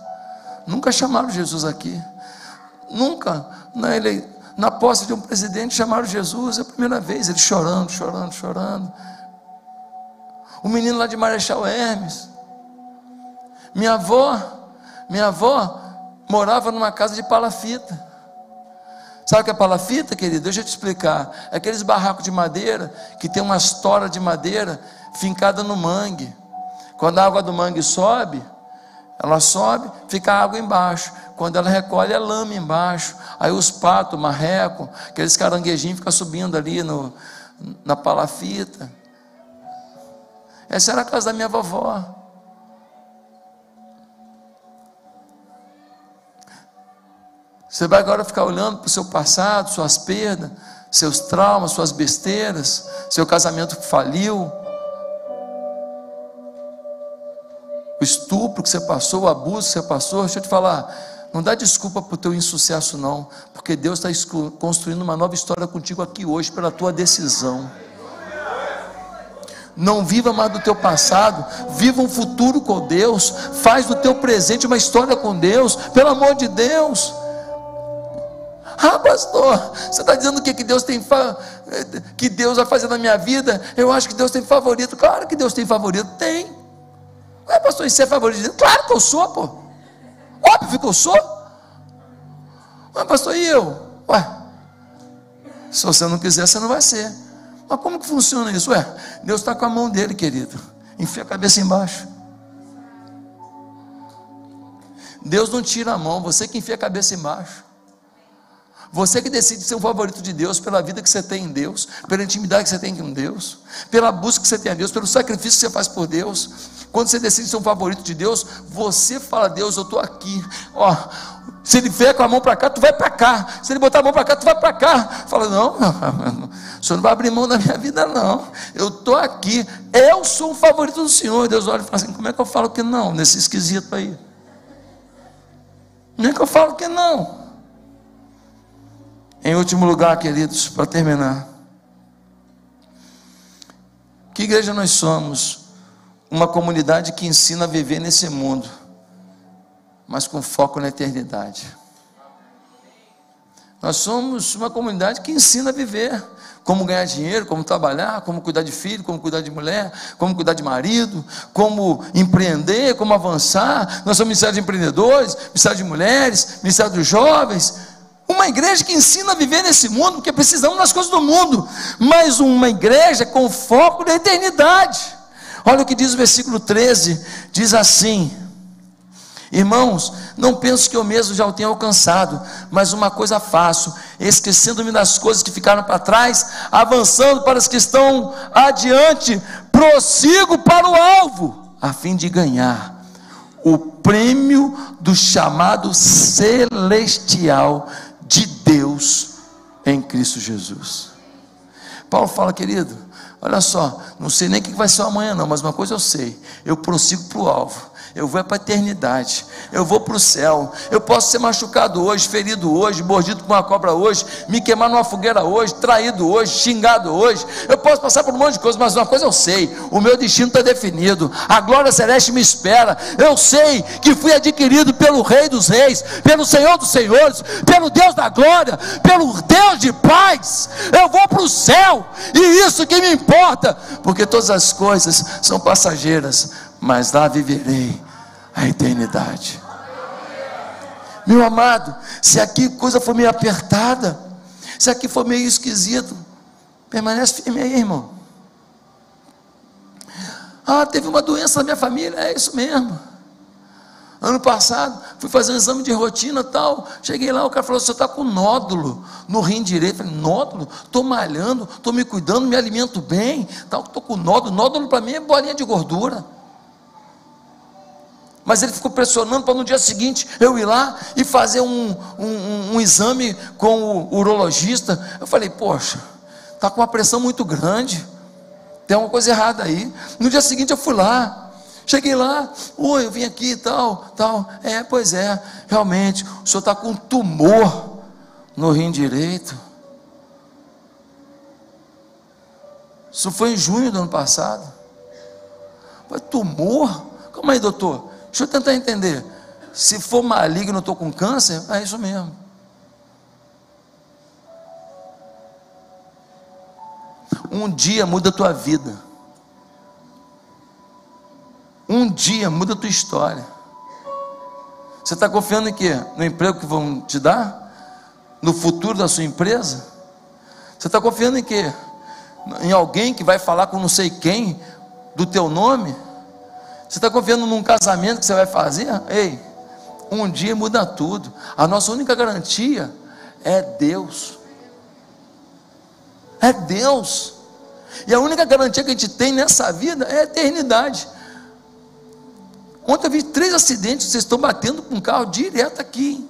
Nunca chamaram Jesus aqui. Nunca. Na posse de um presidente chamaram Jesus. É a primeira vez. Ele chorando, chorando, chorando. O menino lá de Marechal Hermes. Minha avó morava numa casa de palafita. Sabe o que é palafita, querido? Deixa eu te explicar. É aqueles barracos de madeira que tem uma estora de madeira fincada no mangue. Quando a água do mangue sobe, ela sobe, fica a água embaixo. Quando ela recolhe, é lama embaixo. Aí os patos, marreco, aqueles caranguejinhos ficam subindo ali na palafita. Essa era a casa da minha vovó. Você vai agora ficar olhando para o seu passado, suas perdas, seus traumas, suas besteiras, seu casamento que faliu, o estupro que você passou, o abuso que você passou. Deixa eu te falar, não dá desculpa para o teu insucesso não, porque Deus está construindo uma nova história contigo aqui hoje, pela tua decisão. Não viva mais do teu passado, viva um futuro com Deus, faz do teu presente uma história com Deus, pelo amor de Deus. Ah, pastor, você está dizendo que Deus tem que Deus vai fazer na minha vida? Eu acho que Deus tem favorito. Claro que Deus tem favorito, tem. Ué, pastor, isso é favorito de Deus? Claro que eu sou, pô. Óbvio que eu sou. Ué, pastor, e eu? Ué, se você não quiser, você não vai ser. Mas como que funciona isso? Ué, Deus está com a mão dele, querido. Enfia a cabeça embaixo. Deus não tira a mão, você que enfia a cabeça embaixo. Você que decide ser o favorito de Deus pela vida que você tem em Deus, pela intimidade que você tem com Deus, pela busca que você tem a Deus, pelo sacrifício que você faz por Deus. Quando você decide ser um favorito de Deus, você fala: Deus, eu estou aqui, ó. Se ele vier com a mão para cá, tu vai para cá. Se ele botar a mão para cá, tu vai para cá. Fala: não, o Senhor não vai abrir mão da minha vida, não. Eu estou aqui, eu sou um favorito do Senhor. Deus olha e fala assim: como é que eu falo que não, nesse esquisito aí? Como é que eu falo que não? Em último lugar, queridos, para terminar, que igreja nós somos? Uma comunidade que ensina a viver nesse mundo, mas com foco na eternidade. Nós somos uma comunidade que ensina a viver, como ganhar dinheiro, como trabalhar, como cuidar de filho, como cuidar de mulher, como cuidar de marido, como empreender, como avançar. Nós somos ministério de empreendedores, ministério de mulheres, ministério dos jovens. Uma igreja que ensina a viver nesse mundo, porque precisamos das coisas do mundo, mas uma igreja com foco na eternidade. Olha o que diz o versículo 13, diz assim: irmãos, não penso que eu mesmo já o tenha alcançado, mas uma coisa faço, esquecendo-me das coisas que ficaram para trás, avançando para as que estão adiante, prossigo para o alvo, a fim de ganhar o prêmio do chamado celestial de Deus em Cristo Jesus. Paulo fala: querido, olha só, não sei nem o que vai ser amanhã não, mas uma coisa eu sei, eu prossigo para o alvo. Eu vou para a eternidade, eu vou para o céu. Eu posso ser machucado hoje, ferido hoje, mordido por uma cobra hoje, me queimar numa fogueira hoje, traído hoje, xingado hoje. Eu posso passar por um monte de coisas, mas uma coisa eu sei: o meu destino está definido, a glória celeste me espera. Eu sei que fui adquirido pelo Rei dos Reis, pelo Senhor dos Senhores, pelo Deus da glória, pelo Deus de paz. Eu vou para o céu, e isso que me importa, porque todas as coisas são passageiras, mas lá viverei a eternidade. Meu amado, se aqui a coisa for meio apertada, se aqui for meio esquisito, permanece firme aí, irmão. Ah, teve uma doença na minha família, é isso mesmo. Ano passado, fui fazer um exame de rotina tal, cheguei lá, o cara falou: você está com nódulo no rim direito. Eu falei: nódulo? Estou malhando, estou me cuidando, me alimento bem, estou com nódulo. Nódulo para mim é bolinha de gordura. Mas ele ficou pressionando para no dia seguinte eu ir lá e fazer um exame com o urologista. Eu falei: poxa, está com uma pressão muito grande, tem uma coisa errada aí. No dia seguinte eu fui lá, cheguei lá: oi, eu vim aqui e tal. Pois é, realmente, o senhor está com um tumor no rim direito. Isso foi em junho do ano passado. Mas tumor? Calma aí, doutor, deixa eu tentar entender. Se for maligno, eu estou com câncer? É isso mesmo. Um dia muda a tua vida. Um dia muda a tua história. Você está confiando em quê? No emprego que vão te dar? No futuro da sua empresa? Você está confiando em quê? Em alguém que vai falar com não sei quem do teu nome? Você está confiando num casamento que você vai fazer? Ei, um dia muda tudo. A nossa única garantia é Deus. É Deus. E a única garantia que a gente tem nessa vida é a eternidade. Ontem eu vi 3 acidentes. Vocês estão batendo com um carro direto aqui.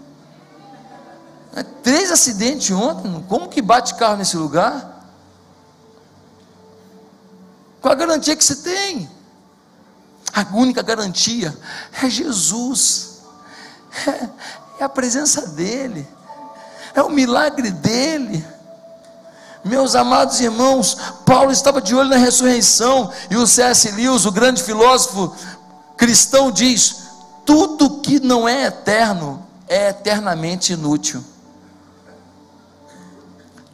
3 acidentes ontem. Como que bate carro nesse lugar? Qual a garantia que você tem? A única garantia é Jesus, é a presença dEle, é o milagre dEle. Meus amados irmãos, Paulo estava de olho na ressurreição, e o C.S. Lewis, o grande filósofo cristão, diz: tudo que não é eterno é eternamente inútil.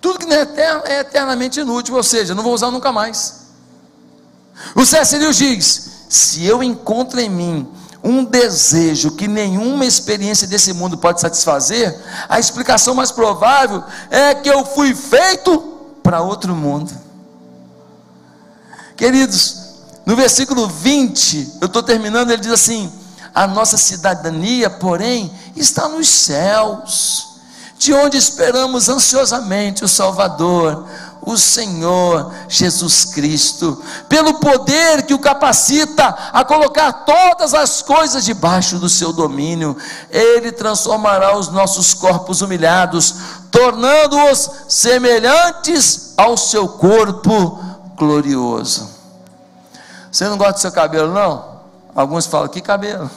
Tudo que não é eterno é eternamente inútil, ou seja, não vou usar nunca mais. O C.S. Lewis diz: se eu encontro em mim um desejo que nenhuma experiência desse mundo pode satisfazer, a explicação mais provável é que eu fui feito para outro mundo. Queridos, no versículo 20, eu estou terminando, ele diz assim: a nossa cidadania, porém, está nos céus, de onde esperamos ansiosamente o Salvador, o Senhor Jesus Cristo, pelo poder que o capacita a colocar todas as coisas debaixo do seu domínio. Ele transformará os nossos corpos humilhados, tornando-os semelhantes ao seu corpo glorioso. Você não gosta do seu cabelo, não? Alguns falam, que cabelo?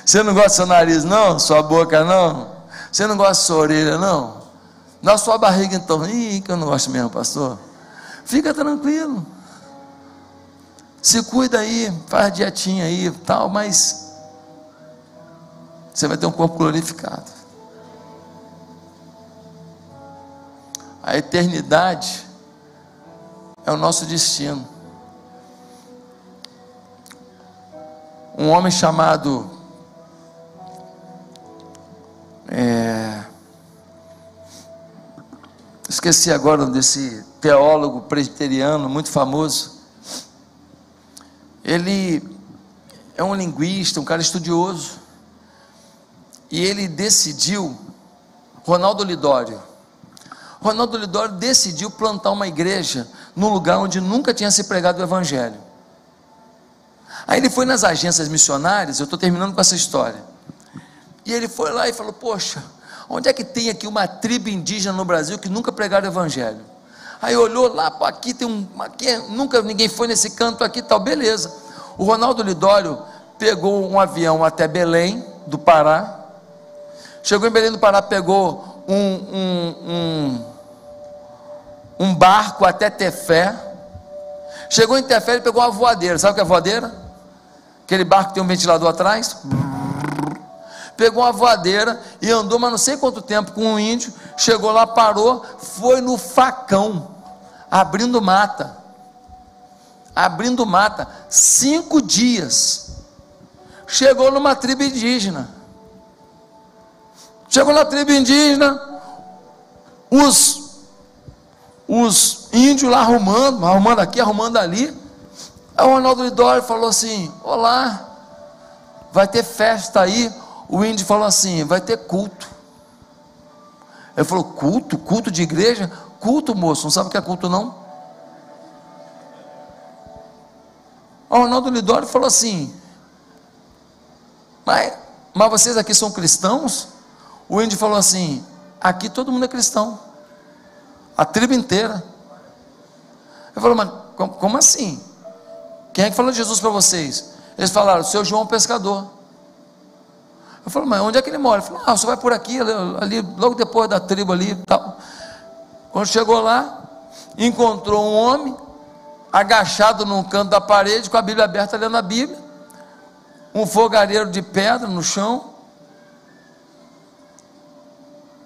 Você não gosta do seu nariz, não? Sua boca, não? Você não gosta da sua orelha, não? Na sua barriga, então, que eu não gosto mesmo, pastor. Fica tranquilo. Se cuida aí, faz dietinha aí, tal, mas você vai ter um corpo glorificado. A eternidade é o nosso destino. Um homem chamado esqueci agora desse teólogo presbiteriano muito famoso. Ele é um linguista, um cara estudioso, e ele decidiu, Ronaldo Lidório decidiu plantar uma igreja num lugar onde nunca tinha se pregado o evangelho. Aí ele foi nas agências missionárias, eu estou terminando com essa história, e ele foi lá e falou, poxa, onde é que tem aqui uma tribo indígena no Brasil que nunca pregaram o evangelho? Aí olhou lá, pô, aqui tem aqui nunca ninguém foi nesse canto aqui, tal, beleza. O Ronaldo Lidório pegou um avião até Belém do Pará, chegou em Belém do Pará, pegou um barco até Tefé, chegou em Tefé, ele pegou uma voadeira, sabe o que é voadeira? Aquele barco que tem um ventilador atrás, pegou uma voadeira e andou, mas não sei quanto tempo, com um índio, chegou lá, parou, foi no facão, abrindo mata, 5 dias, chegou numa tribo indígena, os índios lá arrumando aqui, arrumando ali. Aí o Ronaldo Lidório falou assim, olá, vai ter festa aí? O índio falou assim, vai ter culto. Ele falou, culto? Culto de igreja? Culto, moço, não sabe o que é culto, não? O Ronaldo Lidório falou assim, mas vocês aqui são cristãos? O índio falou assim, aqui todo mundo é cristão, a tribo inteira. Ele falou, mas como assim? Quem é que falou de Jesus para vocês? Eles falaram, o seu João pescador. Eu falei, mas onde é que ele mora? Ele falou, você vai por aqui, ali, logo depois da tribo ali, tal. Quando chegou lá, encontrou um homem, agachado num canto da parede, com a Bíblia aberta, lendo a Bíblia, um fogareiro de pedra no chão,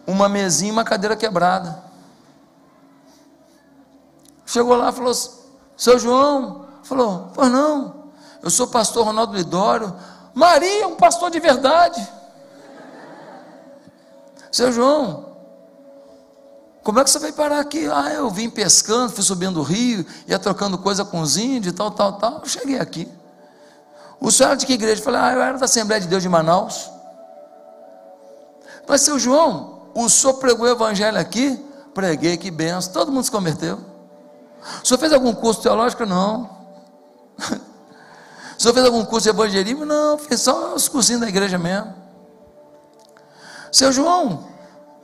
uma mesinha e uma cadeira quebrada. Chegou lá e falou, seu João, falou, pois não, eu sou o pastor Ronaldo Lidório. Maria, um pastor de verdade. Seu João, como é que você veio parar aqui? Eu vim pescando, fui subindo o rio, ia trocando coisa com os índios, tal, eu cheguei aqui. O senhor era de que igreja? Eu falei, eu era da Assembleia de Deus de Manaus. Mas seu João, o senhor pregou o evangelho aqui? Preguei, que benção, todo mundo se converteu. O senhor fez algum curso teológico? Não. O senhor fez algum curso de evangelismo? Não, fiz só os cursinhos da igreja mesmo. Seu João,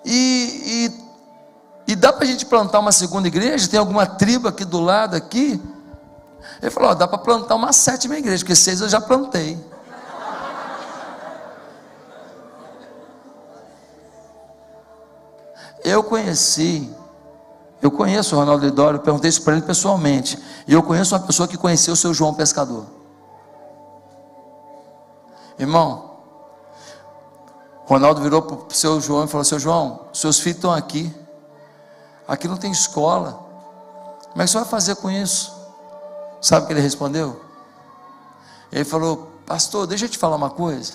e dá para a gente plantar uma segunda igreja? Tem alguma tribo aqui do lado aqui? Ele falou, dá para plantar uma 7ª igreja, porque 6 eu já plantei. Eu conheço o Ronaldo Lidório, perguntei isso para ele pessoalmente, e eu conheço uma pessoa que conheceu o seu João pescador. Irmão, Ronaldo virou para o seu João e falou, seu João, seus filhos estão aqui não tem escola, como é que você vai fazer com isso? Sabe o que ele respondeu? Ele falou, pastor, deixa eu te falar uma coisa,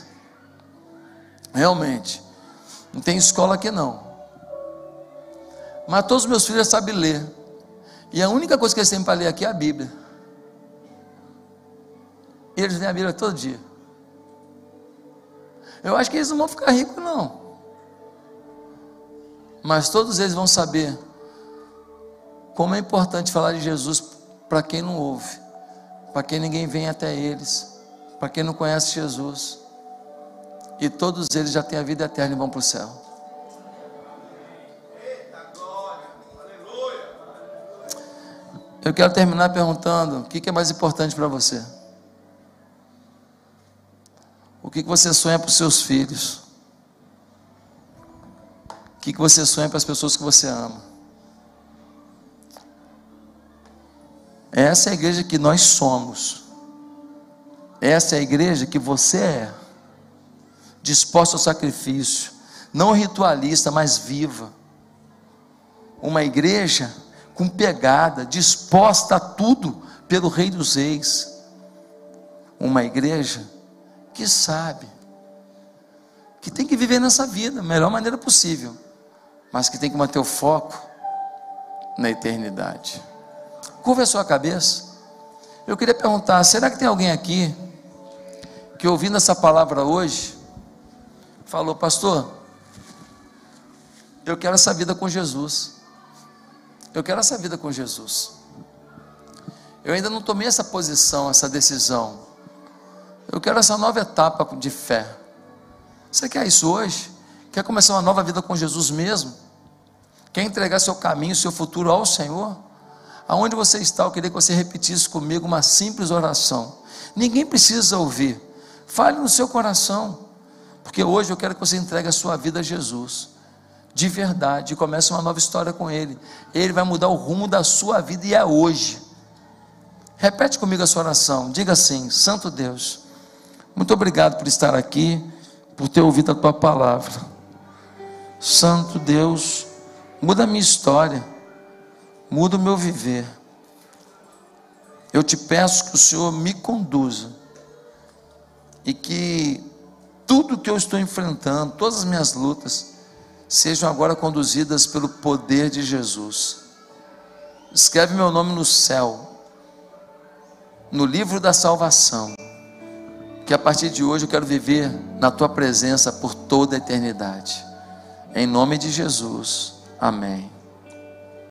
realmente, não tem escola aqui não, mas todos os meus filhos sabem ler, e a única coisa que eles têm para ler aqui é a Bíblia, e eles leem a Bíblia todo dia. Eu acho que eles não vão ficar ricos não, mas todos eles vão saber como é importante falar de Jesus para quem não ouve, para quem ninguém vem até eles, para quem não conhece Jesus. E todos eles já têm a vida eterna e vão para o céu. Eu quero terminar perguntando: o que é mais importante para você? O que você sonha para os seus filhos? O que você sonha para as pessoas que você ama? Essa é a igreja que nós somos. Essa é a igreja que você é. Disposta ao sacrifício, não ritualista, mas viva. Uma igreja com pegada, disposta a tudo pelo Rei dos Reis. Uma igreja que sabe que tem que viver nessa vida da melhor maneira possível, mas que tem que manter o foco na eternidade. Curva a sua cabeça. Eu queria perguntar: será que tem alguém aqui que, ouvindo essa palavra hoje, falou: pastor, eu quero essa vida com Jesus, eu quero essa vida com Jesus, eu ainda não tomei essa posição, essa decisão, eu quero essa nova etapa de fé. Você quer isso hoje? Quer começar uma nova vida com Jesus mesmo? Quer entregar seu caminho, seu futuro ao Senhor? Aonde você está, eu queria que você repetisse comigo uma simples oração. Ninguém precisa ouvir, fale no seu coração, porque hoje eu quero que você entregue a sua vida a Jesus, de verdade, e comece uma nova história com Ele. Ele vai mudar o rumo da sua vida, e é hoje. Repete comigo a sua oração, diga assim: Santo Deus, muito obrigado por estar aqui, por ter ouvido a Tua palavra. Santo Deus, muda a minha história, muda o meu viver. Eu te peço que o Senhor me conduza, e que tudo que eu estou enfrentando, todas as minhas lutas, sejam agora conduzidas pelo poder de Jesus. Escreve meu nome no céu, no livro da salvação, que a partir de hoje eu quero viver na Tua presença por toda a eternidade. Em nome de Jesus, amém.